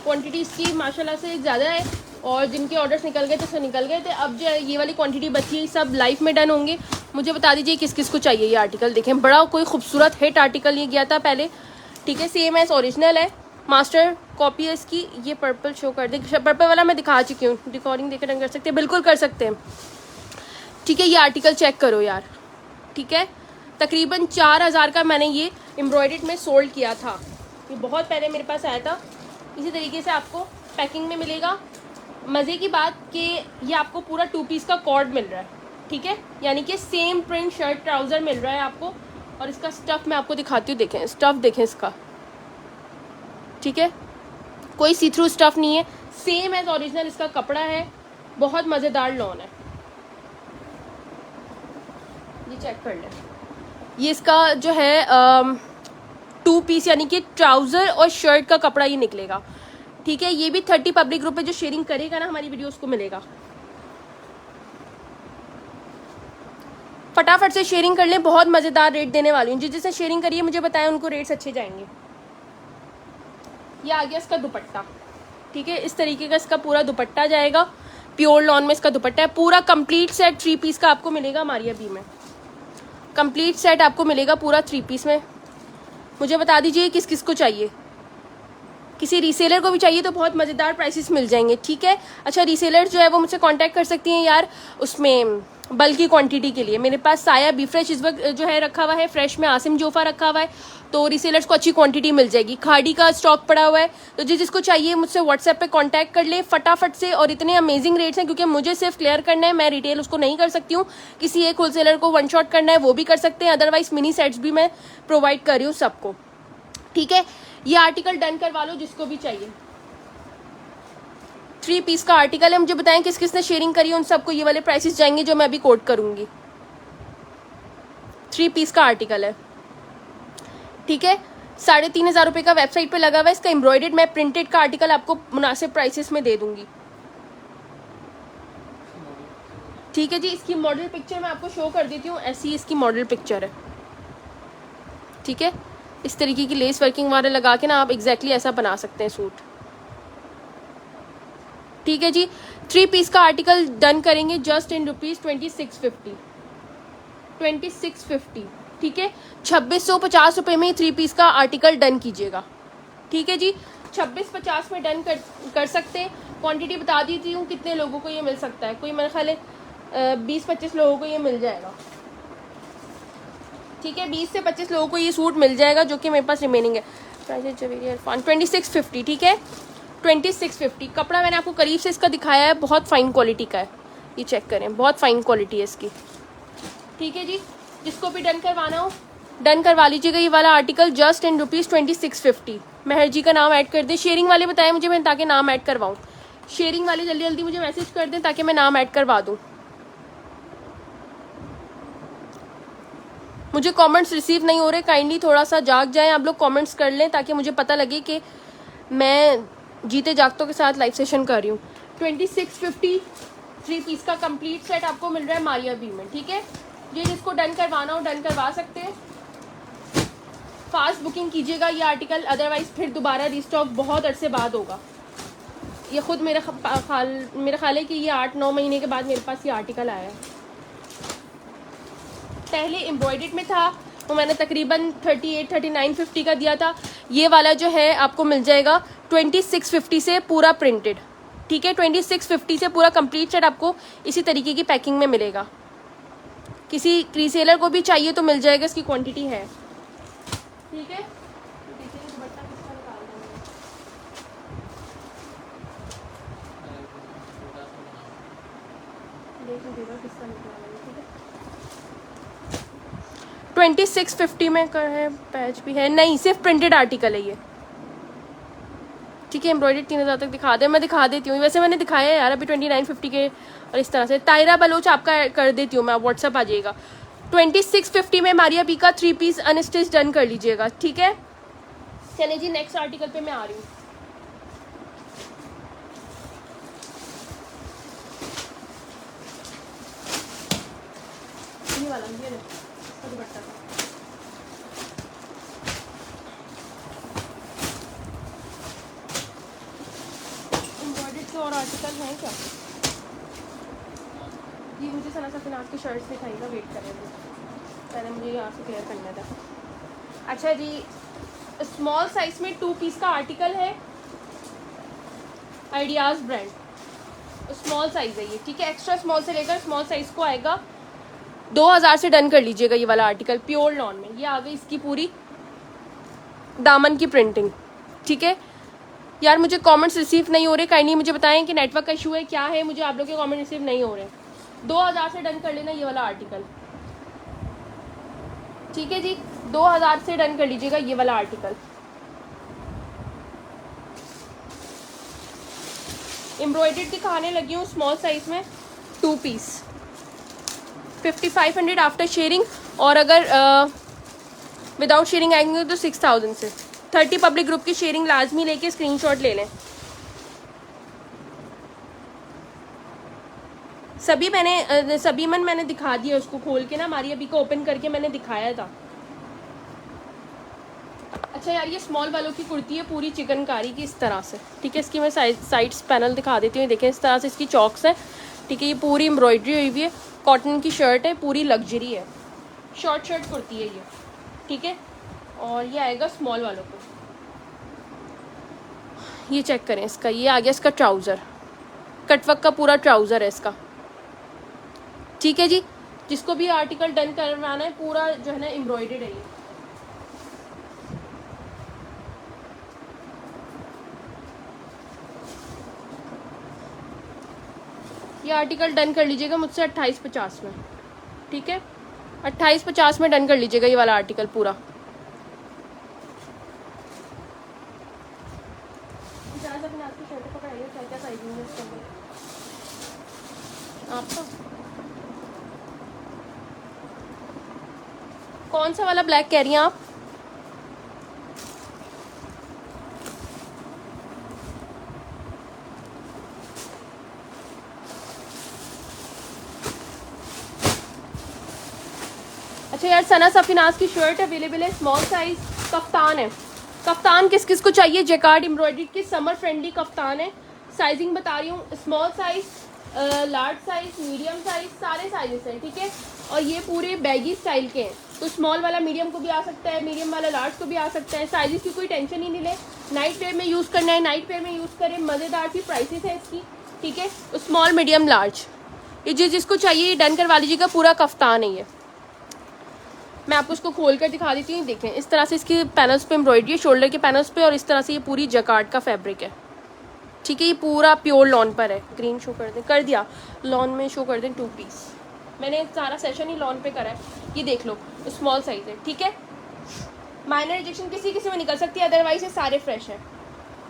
क्वांटिटी इसकी माशाल्लाह से ज़्यादा है और जिनके ऑर्डर्स निकल गए थे सो निकल गए थे। अब जो ये वाली क्वांटिटी बची है सब लाइव में डन होंगे। मुझे बता दीजिए किस किस को चाहिए ये आर्टिकल। देखें, बड़ा कोई खूबसूरत हिट आर्टिकल ये गया था पहले, ठीक है। सेम एज ओरिजिनल है, मास्टर कॉपी है इसकी। ये पर्पल शो कर दे, पर्पल वाला मैं दिखा चुकी हूँ। रिकॉर्डिंग देकर डन कर सकते हैं, बिल्कुल कर सकते हैं, ठीक है। ये आर्टिकल चेक करो यार, ठीक है। तकरीबन 4000 का मैंने ये एम्ब्रॉयडर्ड में सोल्ड किया था, ये बहुत पहले मेरे पास आया था। इसी तरीके से आपको पैकिंग में मिलेगा। मज़े की बात कि ये आपको पूरा 2 पीस का कॉर्ड मिल रहा है, ठीक है, यानी कि सेम प्रिंट शर्ट ट्राउज़र मिल रहा है आपको। और इसका स्टफ़ मैं आपको दिखाती हूँ, देखें स्टफ़ देखें इसका, ठीक है, कोई सी थ्रू स्टफ़ नहीं है, सेम एज ओरिजिनल इसका कपड़ा है, बहुत मज़ेदार लॉन है। ये चेक कर लें, ये इसका जो है 2 पीस यानी कि ट्राउज़र और शर्ट का कपड़ा ये निकलेगा, ठीक है। ये भी 30 पब्लिक ग्रुप पे जो शेयरिंग करेगा ना हमारी वीडियो उसको मिलेगा। फटाफट से शेयरिंग कर लें, बहुत मज़ेदार रेट देने वाली हूँ। जिसने शेयरिंग करी है मुझे बताएं, उनको रेट्स अच्छे जाएंगे। ये आ गया इसका दुपट्टा, ठीक है, इस तरीके का इसका पूरा दुपट्टा जाएगा। प्योर लॉन में इसका दुपट्टा है, पूरा कंप्लीट सेट 3 पीस का आपको मिलेगा मारिया बी में। कंप्लीट सेट आपको मिलेगा पूरा 3 पीस में। मुझे बता दीजिए किस किस को चाहिए। किसी रीसेलर को भी चाहिए तो बहुत मज़ेदार प्राइसेस मिल जाएंगे, ठीक है। अच्छा, रीसेलर जो है वो मुझसे कांटेक्ट कर सकती हैं यार उसमें बल्कि क्वांटिटी के लिए। मेरे पास साया बी फ्रेश इस वक्त जो है रखा हुआ है, फ्रेश में आसिम जोफा रखा हुआ है, तो रीसेलर्स को अच्छी क्वांटिटी मिल जाएगी। खाड़ी का स्टॉक पड़ा हुआ है, तो जिसको चाहिए मुझसे व्हाट्सएप पे कांटेक्ट कर ले फटाफट से। और इतने अमेजिंग रेट्स हैं, क्योंकि मुझे सिर्फ क्लियर करना है, मैं रिटेल उसको नहीं कर सकती हूँ। किसी एक होलसेलर को वन शॉट करना है वो भी कर सकते हैं, अदरवाइज मिनी सेट्स भी मैं प्रोवाइड कर रही हूँ सबको, ठीक है। ये आर्टिकल डन करवा लो जिसको भी चाहिए। 3 पीस का आर्टिकल है। मुझे बताएं किस किसने शेयरिंग करी है, उन सबको ये वाले प्राइसेस जाएंगे जो मैं अभी कोट करूंगी। 3 पीस का आर्टिकल है, ठीक है। 3,500 रुपये का वेबसाइट पे लगा हुआ है। इसका एम्ब्रॉयडर्ड मैं प्रिंटेड का आर्टिकल आपको मुनासिब प्राइसेस में दे दूंगी, ठीक है जी। इसकी मॉडल पिक्चर मैं आपको शो कर देती हूँ, ऐसी इसकी मॉडल पिक्चर है, ठीक है। इस तरीके की लेस वर्किंग वाले लगा के ना आप एग्जैक्टली ऐसा बना सकते हैं सूट, ठीक है जी। 3 पीस का आर्टिकल डन करेंगे जस्ट इन रुपीज़ 2650, ठीक है। 2650 रुपये में 3 पीस का आर्टिकल डन कीजिएगा, ठीक है जी। 2650 में डन कर सकते हैं। क्वांटिटी बता देती हूँ कितने लोगों को ये मिल सकता है। कोई मेरे ख्याल है 20-25 लोगों को ये मिल जाएगा, ठीक है। 20 से 25 लोगों को ये सूट मिल जाएगा जो कि मेरे पास रिमेनिंग है। प्राइस 2650, ठीक है। 2650 कपड़ा मैंने आपको करीब से इसका दिखाया है, बहुत फाइन क्वालिटी का है, ये चेक करें, बहुत फाइन क्वालिटी है इसकी, ठीक है जी। जिसको भी डन करवाना हो डन करवा लीजिएगा ये वाला आर्टिकल जस्ट इन रुपीज़ 2650। मेहर जी का नाम ऐड कर दें। शेयरिंग वाले बताएं मुझे, मैं ताकि नाम ऐड करवाऊँ। शेयरिंग वाले जल्दी जल्दी मुझे मैसेज कर दें ताकि मैं नाम ऐड करवा दूँ। मुझे कमेंट्स रिसीव नहीं हो रहे, काइंडली थोड़ा सा जाग जाएं आप लोग, कमेंट्स कर लें ताकि मुझे पता लगे कि मैं जीते जागतों के साथ लाइव सेशन कर रही हूँ। 2650 3 पीस का कंप्लीट सेट आपको मिल रहा है मारिया बी में, ठीक है। ये जिसको डन करवाना हो डन करवा सकते हैं। फास्ट बुकिंग कीजिएगा ये आर्टिकल, अदरवाइज फिर दोबारा रिस्टॉक बहुत अरसे बाद होगा। ये खुद मेरा ख्याल है कि ये 8-9 महीने के बाद मेरे पास ये आर्टिकल आया है। पहले एम्ब्रॉयडर्ड में था, वो मैंने तकरीबन 38-39-50 का दिया था। ये वाला जो है आपको मिल जाएगा 2650 से पूरा प्रिंटेड, ठीक है। 2650 से पूरा कंप्लीट सेट आपको इसी तरीके की पैकिंग में मिलेगा। किसी रीसेलर को भी चाहिए तो मिल जाएगा, इसकी क्वांटिटी है, ठीक है। किसका निकला है, ठीक है। 2650 में कर है, पैच भी है, नहीं सिर्फ प्रिंटेड आर्टिकल है ये, ठीक है। एम्ब्रॉयडर्ड 3000 तक दिखा दे, मैं दिखा देती हूँ। वैसे मैंने दिखाया है यार अभी 2950 के, और इस तरह से तायरा बलोच आपका कर देती हूँ मैं, व्हाट्सअप आ जाइएगा। 2650 में मारिया बी का 3 पीस अनस्टिच डन कर लीजिएगा, ठीक है। चलिए जी नेक्स्ट आर्टिकल पे मैं आ रही हूँ। ये वाला ये दुपट्टा का एम्ब्रॉयडर्ड के और आर्टिकल हैं क्या? ये मुझे सना सफिनाज की शर्ट्स दिखाइएगा, वेट करेंगे, पहले मुझे यहाँ से क्लियर करना था। अच्छा जी, स्मॉल साइज में 2 पीस का आर्टिकल है, आइडियाज़ ब्रांड, स्मॉल साइज है ये, ठीक है। एक्स्ट्रा स्मॉल से लेकर स्मॉल साइज को आएगा। 2000 से डन कर लीजिएगा ये वाला आर्टिकल, प्योर लॉन में। ये आ गई इसकी पूरी दामन की प्रिंटिंग, ठीक है। यार मुझे कमेंट्स रिसीव नहीं हो रहे, काइंडली मुझे बताएं कि नेटवर्क का इशू है क्या है, मुझे आप लोग के कमेंट रिसीव नहीं हो रहे। 2000 से डन कर लेना ये वाला आर्टिकल, ठीक है जी। 2000 से डन कर लीजिएगा ये वाला आर्टिकल। एम्ब्रॉयडर्ड दिखाने लगी हूँ स्मॉल साइज में 2 पीस, 5500 आफ्टर शेयरिंग, और अगर विदाउट शेयरिंग आएंगे तो 6000 से। 30 पब्लिक ग्रुप की शेयरिंग लाजमी लेके स्क्रीनशॉट ले लें। सभी मैंने दिखा दिया उसको खोल के ना, मारिया बी को ओपन करके मैंने दिखाया था। अच्छा यार ये स्मॉल वालों की कुर्ती है पूरी चिकनकारी की इस तरह से, ठीक है। इसकी मैं साइड्स पैनल दिखा देती हूँ, देखें इस तरह से इसकी चॉक्स है, ठीक है। ये पूरी एम्ब्रॉयडरी हुई हुई है, कॉटन की शर्ट है, पूरी लग्जरी है, शॉर्ट शर्ट कुर्ती है ये, ठीक है। और ये आएगा स्मॉल वालों को, ये चेक करें इसका, ये आ गया इसका ट्राउज़र, कटवर्क का पूरा ट्राउज़र है इसका। ठीक है जी, जिसको भी आर्टिकल डन करवाना है पूरा जो है ना एम्ब्रॉयडर्ड है ये आर्टिकल डन कर लीजिएगा मुझसे 2850 में। ठीक है, 2850 में डन कर लीजिएगा ये वाला आर्टिकल पूरा। आपका कौन सा वाला ब्लैक कह रही हैं आप? अच्छा यार, सना सफीनाज की शर्ट अवेलेबल है, स्मॉल साइज कफ्तान है। कफ्तान किस किस को चाहिए? जैकार्ड एम्ब्रॉयडरी की समर फ्रेंडली कफ्तान है। साइजिंग बता रही हूँ, small size, large size, medium size, सारे साइजेस हैं। ठीक है, और ये पूरे बैगी स्टाइल के हैं, तो स्मॉल वाला मीडियम को भी आ सकता है, मीडियम वाला लार्ज को भी आ सकता है। साइजेस की कोई टेंशन ही नहीं ले, नाइट वेयर में यूज़ करना है नाइट वेयर में यूज़ करें। मज़ेदार सी प्राइसेस है इसकी। ठीक है, स्मॉल मीडियम लार्ज, ये जिसको चाहिए ये डन करवा लीजिएगा। पूरा कफ्तान है ये, मैं आपको इसको खोल कर दिखा देती हूँ। देखें, इस तरह से इसके पैनल्स पे एम्ब्रॉयडरी है, शोल्डर के पैनल्स पे, और इस तरह से ये पूरी जकार्ड का फैब्रिक है। ठीक है, ये पूरा प्योर लॉन पर है। ग्रीन शो कर दें, कर दिया, लॉन में शो कर दें 2 पीस। मैंने सारा सेशन ही लॉन पे करा है। ये देख लो, स्मॉल साइज है। ठीक है, माइनर रिजेक्शन किसी किसी में निकल सकती है, अदरवाइज ये सारे फ्रेश है।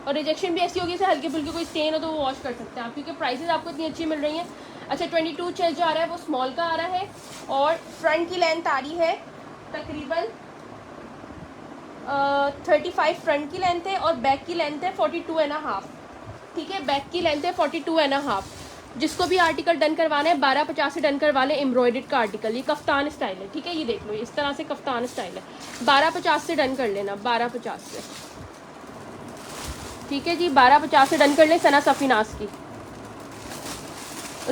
और रिजेक्शन भी ऐसी होगी जैसे हल्के फुल्के कोई स्टेन हो तो वो वॉश कर सकते हैं आप, क्योंकि प्राइसेस आपको इतनी अच्छी मिल रही हैं। अच्छा, 22 चेस्ट जो आ रहा है वो स्मॉल का आ रहा है, और फ्रंट की लेंथ आ रही है तकरीबन 35 फ्रंट की लेंथ है, और बैक की लेंथ है 42.5। ठीक है, बैक की लेंथ है 42.5। जिसको भी आर्टिकल डन करवाना है 1250 से डन करवा लें। एम्ब्रॉयडर्ड का आर्टिकल, ये कफ्तान स्टाइल है। ठीक है, ये देख लो, इस तरह से कफ्तान स्टाइल है। 1250 से डन कर लेना, 1250 से। ठीक है जी, 1250 से डन कर लें सना सफीनाज की।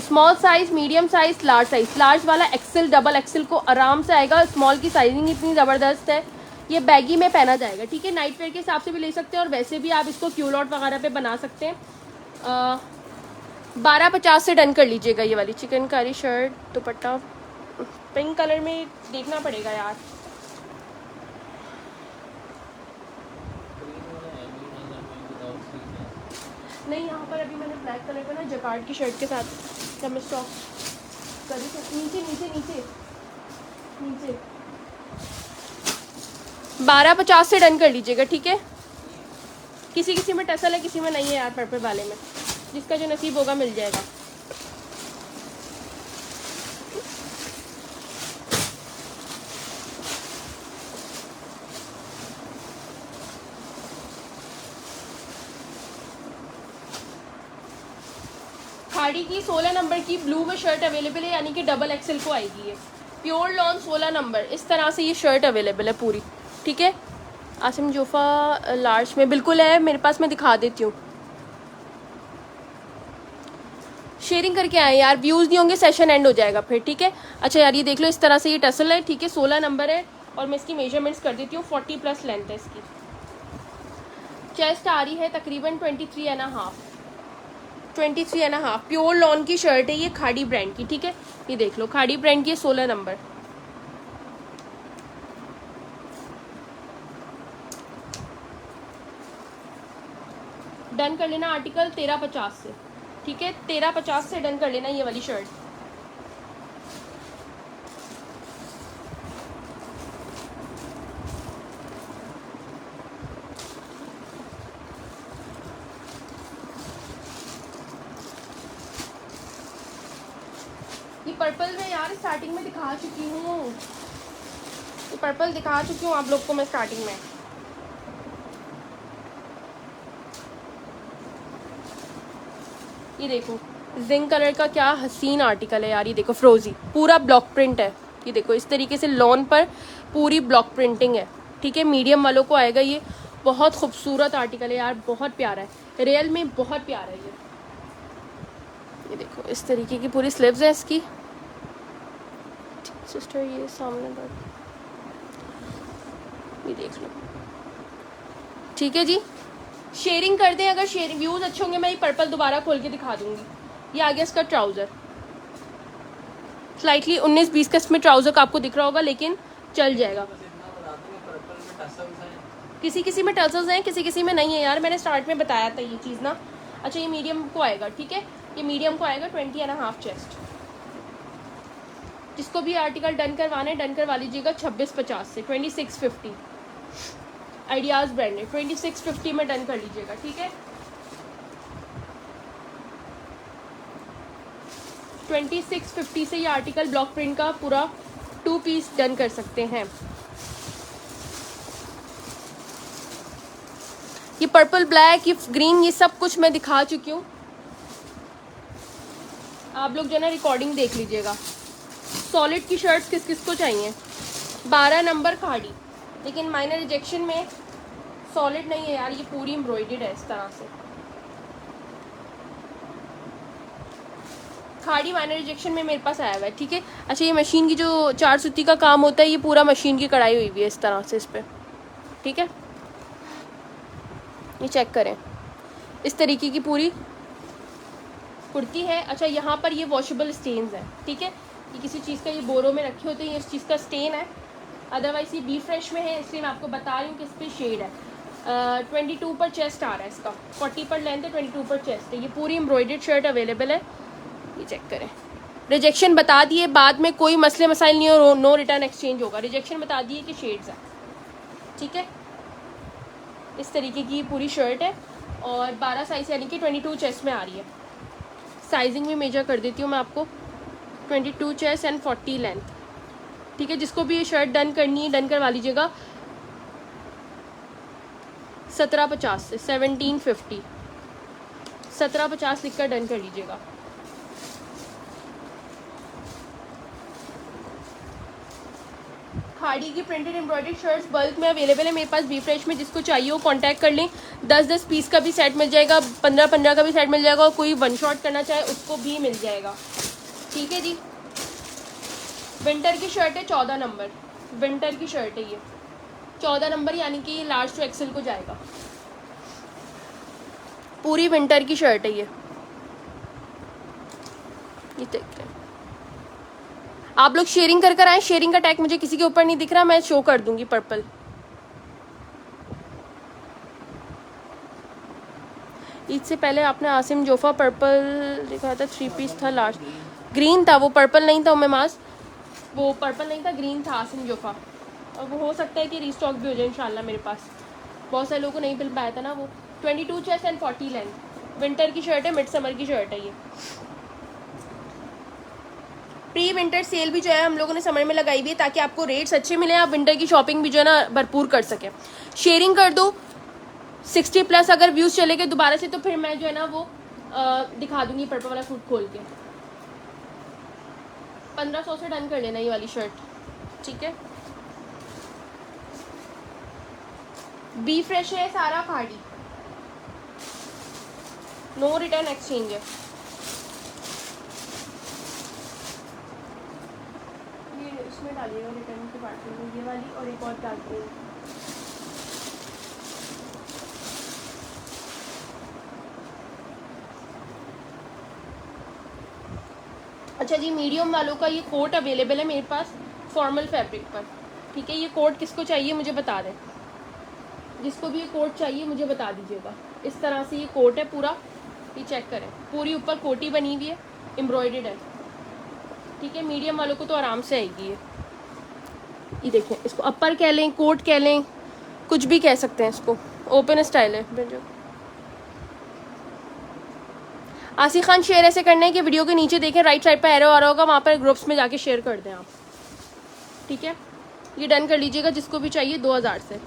Small size, medium size, large size. Large वाला एक्सेल, डबल एक्सेल को आराम से आएगा। स्मॉल की साइजिंग इतनी ज़बरदस्त है, ये बैगी में पहना जाएगा। ठीक है, नाइट वेयर के हिसाब से भी ले सकते हैं, और वैसे भी आप इसको क्यूलॉट वगैरह पे बना सकते हैं। 1250 से डन कर लीजिएगा ये वाली चिकनकारी शर्ट। दुपट्टा पिंक कलर में देखना पड़ेगा यार। नहीं, यहाँ पर अभी मैंने ब्लैक कलर का ना जकार्ड की शर्ट के साथ जब मैं स्टॉक कर रही थी, नीचे नीचे नीचे नीचे 1250 से डन कर लीजिएगा। ठीक है, किसी किसी में टसल है, किसी में नहीं है यार। पर्पल वाले में जिसका जो नसीब होगा मिल जाएगा। खाड़ी की 16 नंबर की ब्लू में शर्ट अवेलेबल है, यानी कि डबल एक्सेल को आएगी ये। प्योर लॉन 16 नंबर, इस तरह से ये शर्ट अवेलेबल है पूरी। ठीक है, आसिम जोफ़ा लार्ज में बिल्कुल है मेरे पास, मैं दिखा देती हूँ। शेयरिंग करके आए यार, व्यूज़ नहीं होंगे सेशन एंड हो जाएगा फिर। ठीक है, अच्छा यार, ये देख लो, इस तरह से ये टसल है। ठीक है, 16 नंबर है, और मैं इसकी मेजरमेंट्स कर देती हूँ। 40+ लेंथ है इसकी। चेस्ट आ रही है तकरीबन 23.5। प्योर लॉन की शर्ट है ये, खाड़ी ब्रांड की। ठीक है, ये देख लो, खाड़ी ब्रांड की 16 नंबर। डन कर लेना आर्टिकल 1350 से। ठीक है, 1350 से डन कर लेना ये वाली शर्ट। ये पर्पल में यार स्टार्टिंग में दिखा चुकी हूँ, ये पर्पल दिखा चुकी हूँ आप लोग को मैं स्टार्टिंग में। ये देखो, जिंक कलर का क्या हसीन आर्टिकल है यार। ये देखो, फ्रोजी पूरा ब्लॉक प्रिंट है। ये देखो, इस तरीके से लॉन पर पूरी ब्लॉक प्रिंटिंग है। ठीक है, मीडियम वालों को आएगा ये। बहुत खूबसूरत आर्टिकल है यार, बहुत प्यारा है, रियल में बहुत प्यारा है ये देखो, इस तरीके की पूरी स्लीव्स है इसकी। सिस्टर ये सामने ये देख लो। ठीक है जी, शेयरिंग कर दें, अगर शेयर व्यूज़ अच्छे होंगे मैं ये पर्पल दोबारा खोल के दिखा दूंगी। ये आ गया इसका ट्राउज़र, स्लाइटली 19-20 का इसमें ट्राउज़र का आपको दिख रहा होगा, लेकिन चल जाएगा। किसी किसी में टल्सल्स हैं, किसी किसी में नहीं है यार, मैंने स्टार्ट में बताया था ये चीज़ ना। अच्छा ये मीडियम को आएगा, ठीक है, ये मीडियम को आएगा 20.5 चेस्ट। जिसको भी आर्टिकल डन करवाने डन करवा लीजिएगा 2650 से 2650। आइडियाज़ ब्रांड है, 2650 में डन कर लीजिएगा, ठीक है। 2650 से ये आर्टिकल ब्लॉक प्रिंट का पूरा 2 पीस डन कर सकते हैं। ये पर्पल, ब्लैक, ये ग्रीन, ये सब कुछ मैं दिखा चुकी हूँ। आप लोग जो है ना रिकॉर्डिंग देख लीजिएगा। सॉलिड की शर्ट्स किस किस को चाहिए? 12 नंबर खाड़ी, लेकिन माइनर रिजेक्शन में सॉलिड नहीं है यार, ये पूरी एम्ब्रॉयडर्ड है इस तरह से। खाड़ी माइनर रिजेक्शन में मेरे पास आया हुआ है, ठीक है। अच्छा ये मशीन की जो 4 सूती का काम होता है, ये पूरा मशीन की कढ़ाई हुई हुई है इस तरह से इस पर, ठीक है। ये चेक करें, इस तरीके की पूरी कुर्ती है। अच्छा यहाँ पर ये वॉशेबल स्टेन्स हैं, ठीक है। ये किसी चीज़ का ये बोरों में रखे होते हैं, ये इस चीज़ का स्टेन है। अदरवाइज़ ये बी फ्रेश में है, इसलिए मैं आपको बता रही हूँ कि इस पर शेड है। 22 पर चेस्ट आ रहा है इसका, 40 पर लेंथ है, 22 पर चेस्ट है। ये पूरी एम्ब्रॉयडर्ड शर्ट अवेलेबल है, ये चेक करें। रिजेक्शन बता दिए, बाद में कोई मसले मसाइल नहीं हो, नो रिटर्न एक्सचेंज होगा। रिजेक्शन बता दिए कि शेड्स है, ठीक है। इस तरीके की पूरी शर्ट है और 12 साइज़ यानी कि 22 चेस्ट में आ रही है। साइजिंग भी मेजर कर देती हूँ मैं आपको, 22 चेस्ट एंड 40 लेंथ, ठीक है। जिसको भी ये शर्ट डन करनी है डन करवा लीजिएगा 1750 से 1750, 1750 लिख कर डन कर लीजिएगा। खाड़ी की प्रिंटेड एम्ब्रॉयडर्ड शर्ट्स बल्क में अवेलेबल है मेरे पास बी फ्रेश में। जिसको चाहिए हो कांटेक्ट कर लें। 10-10 पीस का भी सेट मिल जाएगा, 15-15 का भी सेट मिल जाएगा, और कोई वन शॉट करना चाहे उसको भी मिल जाएगा, ठीक है जी। विंटर की शर्ट है 14 नंबर, विंटर की शर्ट है ये 14 नंबर, यानी कि ये लार्ज टू एक्सेल को जाएगा। पूरी विंटर की शर्ट है ये देख रहे हैं आप लोग। शेयरिंग कर कर आए, शेयरिंग का टैग मुझे किसी के ऊपर नहीं दिख रहा, मैं शो कर दूंगी पर्पल। ईद से पहले आपने आसिम जोफा पर्पल दिखाया था, 3 पीस था, लार्ज ग्रीन था, वो पर्पल नहीं था उम्मे मास, वो पर्पल नहीं था, ग्रीन था आसिम जोफा। और वो हो सकता है कि रीस्टॉक भी हो जाए इंशाल्लाह मेरे पास, बहुत सारे लोगों को नहीं मिल पाया था ना वो। 22 चेस्ट एंड 40 लेंथ, विंटर की शर्ट है, मिड समर की शर्ट है ये। प्री विंटर सेल भी जो है हम लोगों ने समर में लगाई हुई है, ताकि आपको रेट्स अच्छे मिले, आप विंटर की शॉपिंग भी जो है ना भरपूर कर सकें। शेयरिंग कर दो, 60+ अगर व्यूज़ चले गए दोबारा से, तो फिर मैं जो है ना वो दिखा दूंगी पर्पल वाला सूट खोल के। 1500 से डन कर लेना ये वाली शर्ट, ठीक है। बी फ्रेश है सारा खाड़ी, नो रिटर्न एक्सचेंज है। ये इसमें डालिएगा रिटर्न के पार्सल में, ये वाली और एक और डाल दूँगी। अच्छा जी, मीडियम वालों का ये कोट अवेलेबल है मेरे पास फॉर्मल फैब्रिक पर, ठीक है। ये कोट किसको चाहिए मुझे बता दें, जिसको भी ये कोट चाहिए मुझे बता दीजिएगा। इस तरह से ये कोट है पूरा, ये चेक करें, पूरी ऊपर कोटी बनी हुई है, एम्ब्रॉयडर्ड है, ठीक है। मीडियम वालों को तो आराम से आएगी ये देखें। इसको अपर कह लें, कोट कह लें, कुछ भी कह सकते हैं इसको, ओपन स्टाइल है। आसिफ खान शेयर ऐसे करना है कि वीडियो के नीचे देखें, राइट साइड पर एरो आ रहा होगा, वहाँ पर ग्रुप्स में जाके शेयर कर दें आप, ठीक है। ये डन कर लीजिएगा जिसको भी चाहिए 2000 से,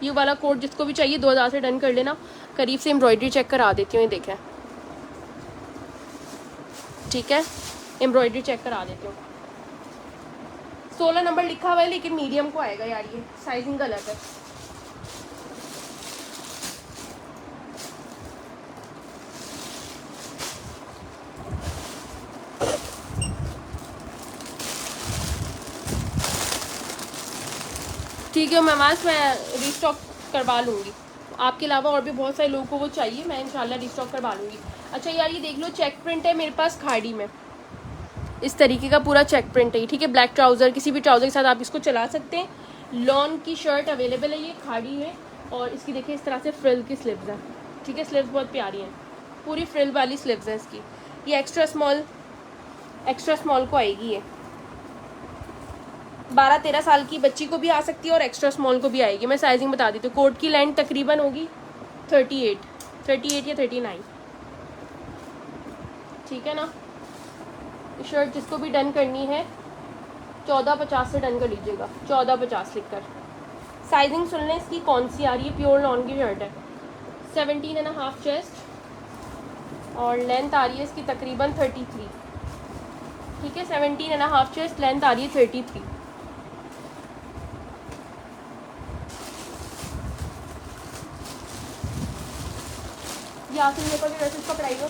ये वाला कोड जिसको भी चाहिए 2000 से डन कर लेना। करीब से एम्ब्रॉयडरी चेक करा देती हूँ, ये देखें, ठीक है। एम्ब्रॉयडरी चेक करा देती हूँ। 16 नंबर लिखा हुआ है, लेकिन मीडियम को आएगा यार, ये साइजिंग गलत है। ठीक है मेमास, मैं रीस्टॉक करवा लूँगी। आपके अलावा और भी बहुत सारे लोगों को वो चाहिए, मैं इंशाल्लाह रिस्टॉक करवा लूँगी। अच्छा यार ये देख लो, चेक प्रिंट है मेरे पास खाड़ी में, इस तरीके का पूरा चेक प्रिंट है, ठीक है। ब्लैक ट्राउज़र, किसी भी ट्राउज़र के साथ आप इसको चला सकते हैं। लॉन की शर्ट अवेलेबल है, ये खाड़ी है। और इसकी देखिए इस तरह से फ्रिल की स्लीव्स हैं, ठीक है। स्लीव्स बहुत प्यारी हैं, पूरी फ्रिल वाली स्लीव्स हैं इसकी। ये एक्स्ट्रा स्मॉल को आएगी, ये 12-13 साल की बच्ची को भी आ सकती है और एक्स्ट्रा स्मॉल को भी आएगी। मैं साइजिंग बता देती हूँ। कोट की लेंथ तकरीबन होगी 38 या 39, ठीक है ना। शर्ट जिसको भी डन करनी है 1450 से डन कर लीजिएगा, 1450 लिखकर। साइजिंग सुन लें इसकी कौन सी आ रही है। प्योर लॉन की शर्ट है, 17.5 चेस्ट और लेंथ आ रही है इसकी तकरीबन 33, ठीक है। 17.5 चेस्ट, लेंथ आ रही है 33। ये आखिर मेरे पास ड्रेसेस का प्राइस हो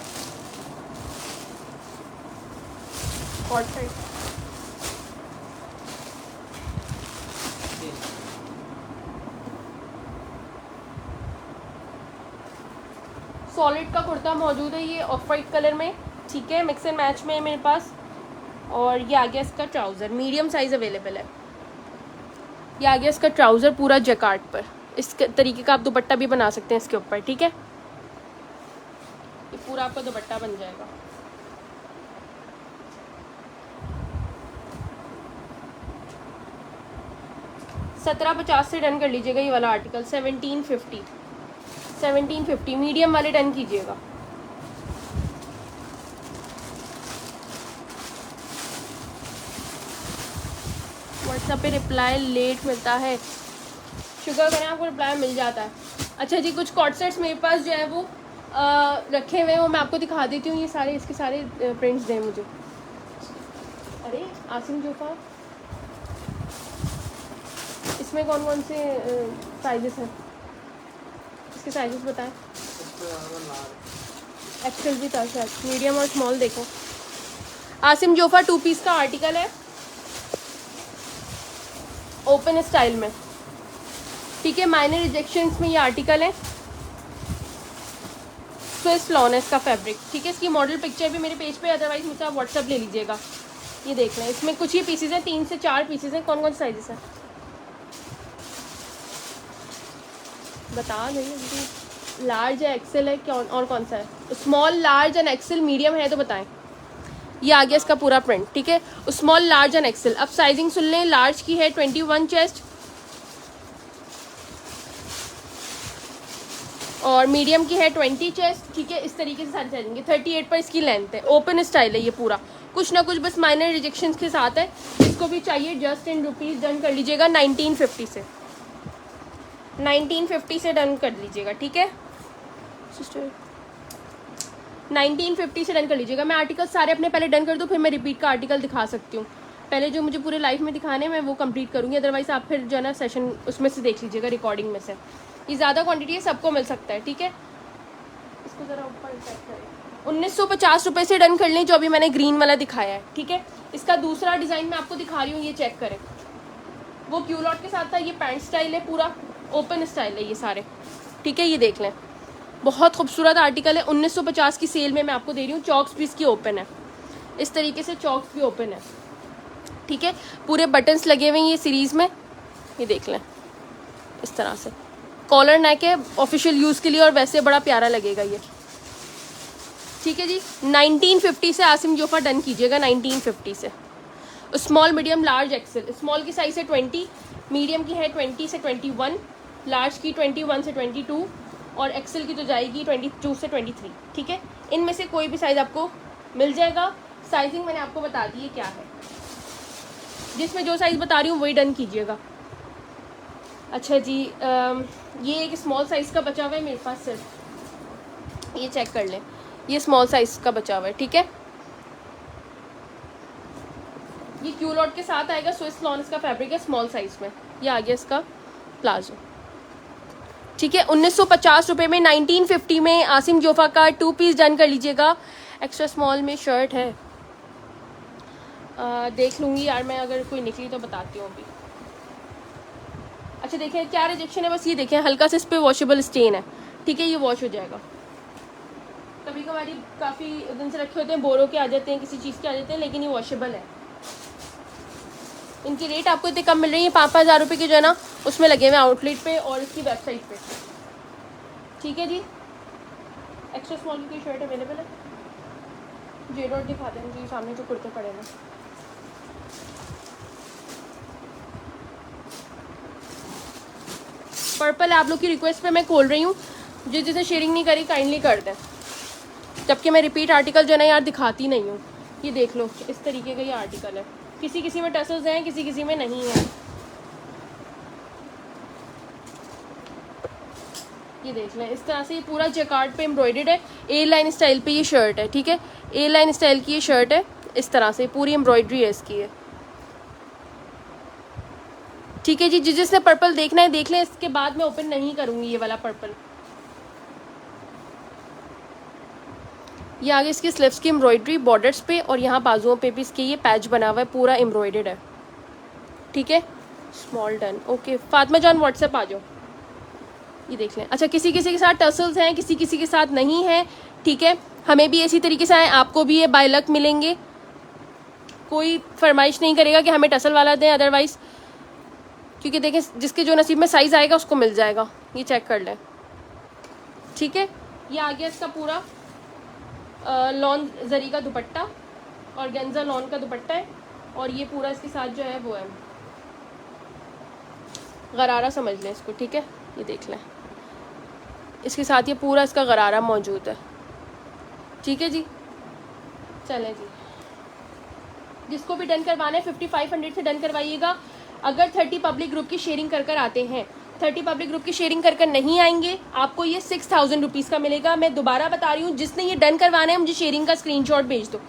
कॉट साइड सॉलिड का कुर्ता मौजूद है, ये ऑफ वाइट कलर में, ठीक है। मिक्स एंड मैच में है मेरे पास। और ये आ गया इसका ट्राउज़र, मीडियम साइज़ अवेलेबल है। ये आ गया इसका ट्राउज़र पूरा जैकार्ड पर। इस तरीके का आप दुपट्टा भी बना सकते हैं इसके ऊपर, ठीक है। ये पूरा आपका दुपट्टा बन जाएगा। $17.50 से डन कर लीजिएगा ये वाला आर्टिकल। 1750 मीडियम वाले डन कीजिएगा। व्हाट्सएप पे रिप्लाई लेट मिलता है, शुगर करें आपको रिप्लाई मिल जाता है। अच्छा जी, कुछ कॉट सेट्स मेरे पास जो है वो रखे हुए हैं, वो मैं आपको दिखा देती हूँ। ये सारे इसके सारे प्रिंट्स दें मुझे। अरे आसिम जोफा, इसमें कौन कौन से साइजेस हैं? इसके साइजेस बताएं। एक्सेल भी था शायद, मीडियम और स्मॉल देखो। आसिम जोफा 2 पीस का आर्टिकल है, ओपन स्टाइल में, ठीक है। माइनर रिजेक्शंस में ये आर्टिकल है। स्विस लॉन है इसका फैब्रिक, ठीक है। इसकी मॉडल पिक्चर भी मेरे पेज पे, अदरवाइज मुझसे आप व्हाट्सएप ले लीजिएगा। ये देख लें, इसमें कुछ ही पीसेज हैं, 3 से 4 पीसेज हैं। कौन कौन से साइजेस हैं बता दें। लार्ज है, एक्सेल है, क्या और कौन सा है? Small, large and XL, medium है तो बताएं। ये आ गया इसका पूरा प्रिंट, ठीक है। Small, large and XL. अब साइजिंग सुन लें। लार्ज की है 21 चेस्ट और मीडियम की है 20 चेस्ट, ठीक है। इस तरीके से सारी साइजिंग है। 38 पर इसकी लेंथ है। ओपन स्टाइल है ये पूरा, कुछ ना कुछ बस माइनर रिजेक्शंस के साथ है। इसको भी चाहिए जस्ट इन रुपीज़ डन कर लीजिएगा 1950 से। 1950 से डन कर लीजिएगा, ठीक है सिस्टर। 1950 से डन कर लीजिएगा। मैं आर्टिकल सारे अपने पहले डन कर दूँ, फिर मैं रिपीट का आर्टिकल दिखा सकती हूँ। पहले जो मुझे पूरे लाइफ में दिखाने मैं वो कंप्लीट करूँगी, अदरवाइज आप फिर जो है ना सेशन उसमें से देख लीजिएगा, रिकॉर्डिंग में से। ये ज़्यादा क्वांटिटी है, सबको मिल सकता है, ठीक है। इसको ज़रा ऊपर चेक करें। 1950 रुपये से डन कर लें, जो अभी मैंने ग्रीन वाला दिखाया है, ठीक है। इसका दूसरा डिज़ाइन मैं आपको दिखा रही हूँ, ये चेक करें। वो क्यूलॉट के साथ था, ये पैंट स्टाइल है, पूरा ओपन स्टाइल है ये सारे, ठीक है। ये देख लें, बहुत खूबसूरत आर्टिकल है। 1950 की सेल में मैं आपको दे रही हूँ। चॉक्स भी इसकी ओपन है, इस तरीके से चॉक्स भी ओपन है, ठीक है। पूरे बटन्स लगे हुए हैं ये सीरीज़ में, ये देख लें इस तरह से। कॉलर नेक है ऑफिशियल यूज़ के लिए और वैसे बड़ा प्यारा लगेगा ये, ठीक है जी। 1950 से आसिम जोफा डन कीजिएगा। 1950 से। Small, medium, large, XL. Small की साइज़ है 20, मीडियम की है 20 से 21, लार्ज की 21 से 22 और एक्सेल की तो जाएगी 22 से 23, ठीक है। इनमें से कोई भी साइज़ आपको मिल जाएगा। साइजिंग मैंने आपको बता दी है क्या है, जिसमें जो साइज़ बता रही हूँ वही डन कीजिएगा। अच्छा जी, ये एक स्मॉल साइज़ का बचा हुआ है मेरे पास सिर्फ, ये चेक कर लें। ये स्मॉल साइज़ का बचा हुआ है, ठीक है। ये क्यूलॉट के साथ आएगा। स्विस लॉन इसका फैब्रिक है, स्मॉल साइज़ में। ये आ गया इसका प्लाजो, ठीक है। 1950 रुपये में 1950 में आसिम जोफा का 2 पीस डन कर लीजिएगा। एक्स्ट्रा स्मॉल में शर्ट है, देख लूँगी यार मैं, अगर कोई निकली तो बताती हूँ अभी। अच्छा देखिए क्या रिजेक्शन है, बस ये देखें हल्का सा इस पर वॉशेबल स्टेन है, ठीक है, ये वॉश हो जाएगा। कभी कभार काफ़ी दिन से रखे होते हैं, बोरों के आ जाते हैं, किसी चीज़ के आ जाते हैं, लेकिन ये वॉशेबल है। इनकी रेट आपको इतने कम मिल रही है, 5,000 रुपये की जो है ना उसमें लगे हुए आउटलेट पे और इसकी वेबसाइट पे, ठीक है जी। एक्स्ट्रा स्मॉल की शर्ट अवेलेबल है, जे डॉट दिखा दें जी, सामने जो कुर्ते पड़े हैं। पर्पल आप लोग की रिक्वेस्ट पे मैं खोल रही हूँ, जिसे शेयरिंग नहीं करी काइंडली कर दें, जबकि मैं रिपीट आर्टिकल जो है ना यार दिखाती नहीं हूँ। ये देख लो इस तरीके का ये आर्टिकल है, किसी किसी में टसल्स हैं, किसी किसी में नहीं है। ये देख लें इस तरह से, ये पूरा जैकार्ड पे एम्ब्रॉयडर्ड है, ए लाइन स्टाइल पे ये शर्ट है, ठीक है, ए लाइन स्टाइल की ये शर्ट है, इस तरह से पूरी एम्ब्रॉयडरी है इसकी है, ठीक है जी। जिसने पर्पल देखना है देख लें, इसके बाद मैं ओपन नहीं करूँगी ये वाला पर्पल। ये आगे इसकी स्लीव्स की एम्ब्रॉयडरी बॉर्डर्स पे और यहाँ बाजुओं पे भी इसके ये पैच बना हुआ है, पूरा एम्ब्रॉयडर्ड है, ठीक है। स्मॉल डन, ओके फातिमा जान व्हाट्सएप आ जाओ। ये देख लें, अच्छा किसी किसी के साथ टसल्स हैं, किसी किसी के साथ नहीं है, ठीक है, हमें भी इसी तरीके से आए, आपको भी ये बाय लक मिलेंगे, कोई फरमाइश नहीं करेगा कि हमें टसल वाला दें अदरवाइज, क्योंकि देखें जिसके जो नसीब में साइज़ आएगा उसको मिल जाएगा। ये चेक कर लें, ठीक है। ये आ गया इसका पूरा लॉन जरी का दुपट्टा, और गेंजा लॉन का दुपट्टा है, और ये पूरा इसके साथ जो है वो है गरारा समझ लें इसको, ठीक है। ये देख लें इसके साथ ये पूरा इसका गरारा मौजूद है, ठीक है जी। चलें जी, जिसको भी डन करवाना है 5500 से डन करवाइएगा। अगर 30 पब्लिक ग्रुप की शेयरिंग कर आते हैं, 30 पब्लिक ग्रुप की शेयरिंग कर नहीं आएंगे, आपको ये 6000 रुपीज़ का मिलेगा। मैं दोबारा बता रही हूँ, जिसने ये डन करवाना है मुझे शेयरिंग का स्क्रीनशॉट भेज दो।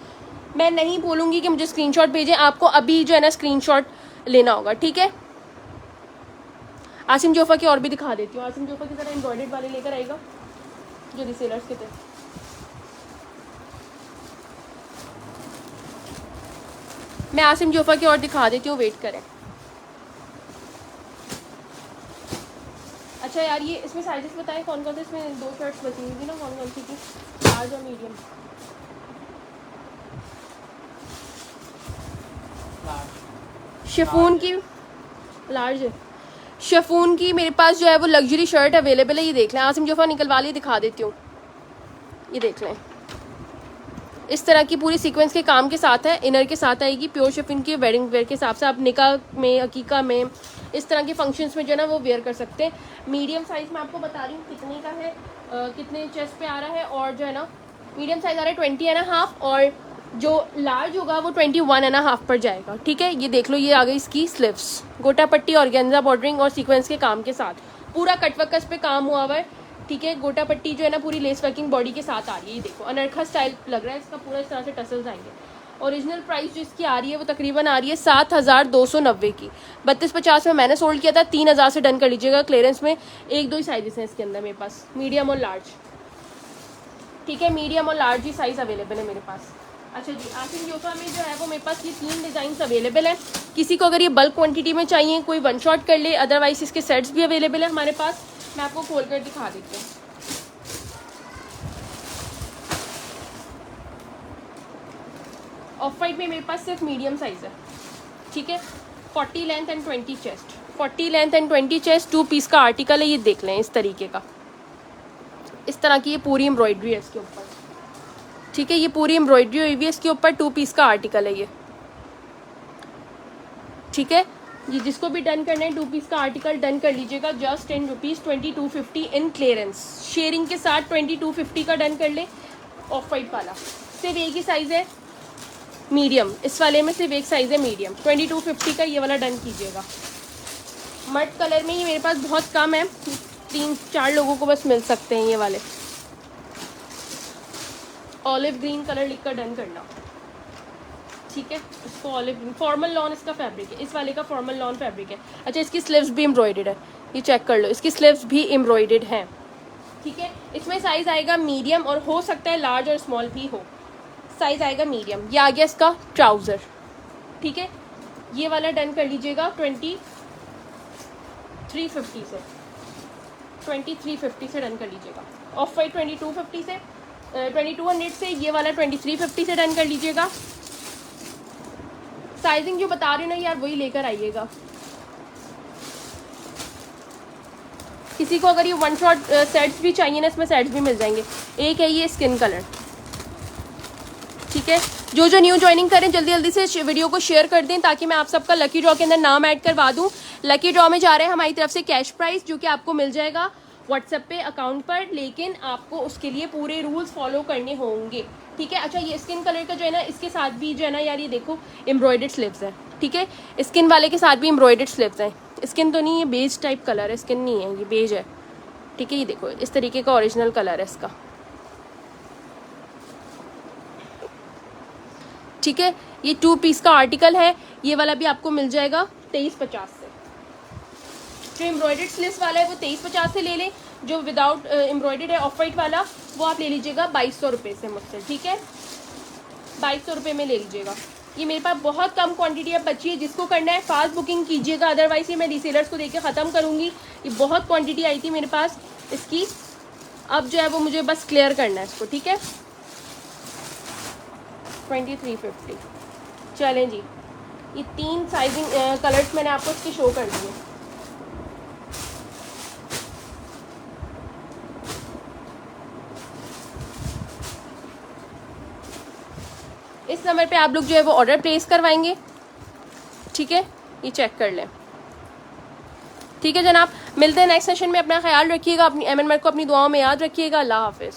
मैं नहीं बोलूँगी कि मुझे स्क्रीनशॉट भेजें, आपको अभी जो है ना स्क्रीनशॉट लेना होगा, ठीक है। आसिम जोफा की और भी दिखा देती हूँ, आसिम जोफा की तरह एम्ब्रॉयडर्ड वाले लेकर आएगा जो रिसेलर्स के थे। मैं आसिम जोफा की और दिखा देती हूँ, वेट करें। अच्छा यार ये इसमें साइजेस बताएं कौन कौन से, इसमें 2 शर्ट्स बची हुई थी ना, कौन कौन सी थी, लार्ज और मीडियम। शिफॉन की लार्ज है, शिफॉन की मेरे पास जो है वो लग्जरी शर्ट अवेलेबल है। ये देख लें, आसिम जोफा निकलवा ली, दिखा देती हूँ। ये देख लें इस तरह की पूरी सीक्वेंस के काम के साथ है, इनर के साथ आएगी, प्योर शिफॉन की वेडिंग वेयर के हिसाब से आप निकाह में, अकीका में, इस तरह के फंक्शंस में जो है ना वो वेयर कर सकते हैं। मीडियम साइज़ मैं आपको बता रही हूँ कितने का है, कितने चेस्ट पे आ रहा है, और जो है ना मीडियम साइज़ आ रहा है 20.5, और जो लार्ज होगा वो 21.5 पर जाएगा, ठीक है। ये देख लो, ये आ गई इसकी स्लीव्स, गोटा पट्टी और गेंजा बॉर्डरिंग और सीक्वेंस के काम के साथ, पूरा कटवर्क इस पे काम हुआ हुआ है, ठीक है। गोटा पट्टी जो है ना पूरी लेस वर्किंग बॉडी के साथ आ रही है। ये देखो अनरखा स्टाइल लग रहा है इसका, पूरा इस तरह से टसल्स आएंगे। ओरिजिनल प्राइस जो इसकी आ रही है वो तकरीबन आ रही है 7290 की। 3250 में मैंने सोल्ड किया था, 3000 से डन कर लीजिएगा क्लियरेंस में। 1-2 ही साइजेस हैं इसके अंदर मेरे पास, मीडियम और लार्ज, ठीक है, मीडियम और लार्ज ही साइज़ अवेलेबल है मेरे पास। अच्छा जी, आसिम जोफा में जो है वो मेरे पास ये 3 डिज़ाइन अवेलेबल हैं। किसी को अगर ये बल्क क्वांटिटी में चाहिए कोई 1 शॉट कर ले, अदरवाइज इसके सेट्स भी अवेलेबल है हमारे पास। मैं आपको खोल कर दिखा देती हूँ। ऑफ वाइट में मेरे पास सिर्फ मीडियम साइज़ है, ठीक है। 40 length and 20 chest, 40 length and 20 chest, 2 piece का आर्टिकल है। ये देख लें इस तरीके का, इस तरह की ये पूरी एम्ब्रॉयडरी है इसके ऊपर, ठीक है। ये पूरी एम्ब्रॉयडरी हुई हुई है इसके ऊपर, 2 पीस का आर्टिकल है ये, ठीक है। ये जिसको भी डन करना है 2 पीस का आर्टिकल डन कर लीजिएगा, just in rupees 2250 in clearance. Sharing के साथ 2250 का डन कर ले। ऑफ वाइट वाला सिर्फ एक ही साइज़ है मीडियम, इस वाले में सिर्फ एक साइज़ है मीडियम, 2250 का ये वाला डन कीजिएगा। मट कलर में ये मेरे पास बहुत कम है, 3-4 लोगों को बस मिल सकते हैं ये वाले। ऑलिव ग्रीन कलर लिख कर डन करना, ठीक है। इसको ऑलिव ग्रीन, फॉर्मल लॉन इसका फैब्रिक है, इस वाले का फॉर्मल लॉन फैब्रिक है। अच्छा इसकी स्लीव्स भी एम्ब्रॉयडर्ड है, ये चेक कर लो, इसकी स्लीव्स भी एम्ब्रॉयडर्ड हैं, ठीक है। इसमें साइज़ आएगा मीडियम, और हो सकता है लार्ज और स्मॉल भी हो, साइज़ आएगा मीडियम। ये आ गया इसका ट्राउज़र, ठीक है। ये वाला डन कर लीजिएगा 23 2350 से, 2350 से डन कर लीजिएगा। ऑफ वाइट 2250 से 2200 से, ये वाला 2350 से डन कर लीजिएगा। साइजिंग जो बता रहे हो ना यार वही लेकर आइएगा। किसी को अगर ये वन शॉट सेट्स भी चाहिए ना, इसमें सेट्स भी मिल जाएंगे। एक है ये स्किन कलर, ठीक है। जो जो न्यू ज्वाइनिंग करें जल्दी जल्दी से वीडियो को शेयर कर दें ताकि मैं आप सबका लकी ड्रॉ के अंदर नाम ऐड करवा दूं। लकी ड्रॉ में जा रहे हैं हमारी तरफ से कैश प्राइस, जो कि आपको मिल जाएगा व्हाट्सएप पे अकाउंट पर, लेकिन आपको उसके लिए पूरे रूल्स फॉलो करने होंगे, ठीक है। अच्छा, ये स्किन कलर का जो है ना, इसके साथ भी जो है ना यार, ये देखो एम्ब्रॉयडर्ड स्लीव्स है, ठीक है। स्किन वाले के साथ भी एम्ब्रॉयडर्ड स्लीव्स हैं। स्किन तो नहीं, ये बेज टाइप कलर है, स्किन नहीं है, ये बेज है, ठीक है। ये देखो इस तरीके का ओरिजिनल कलर है इसका, ठीक है। ये 2 पीस का आर्टिकल है। ये वाला भी आपको मिल जाएगा 2350 से। जो एम्ब्रॉयडर्ड स्लीव्स वाला है वो 2350 से ले लें। जो विदाउट एम्ब्रॉयडर्ड है ऑफ वाइट वाला, वो आप ले लीजिएगा 2200 रुपये से मुझसे, ठीक है। 2200 रुपये में ले लीजिएगा। ये मेरे पास बहुत कम क्वांटिटी अब बची है, जिसको करना है फास्ट बुकिंग कीजिएगा, अदरवाइज ये मैं रीसेलर्स को देके ख़त्म करूँगी। ये बहुत क्वांटिटी आई थी मेरे पास इसकी, अब जो है वो मुझे बस क्लियर करना है इसको, ठीक है। 2350 चलें जी। ये 3 साइजिंग कलर्स मैंने आपको इसके शो कर दिए। इस नंबर पे आप लोग जो है वो ऑर्डर प्लेस करवाएंगे, ठीक है। ये चेक कर लें, ठीक है जनाब। मिलते हैं नेक्स्ट सेशन में। अपना ख्याल रखिएगा, अपनी एमएन को अपनी दुआओं में याद रखिएगा। अल्लाह हाफिज़।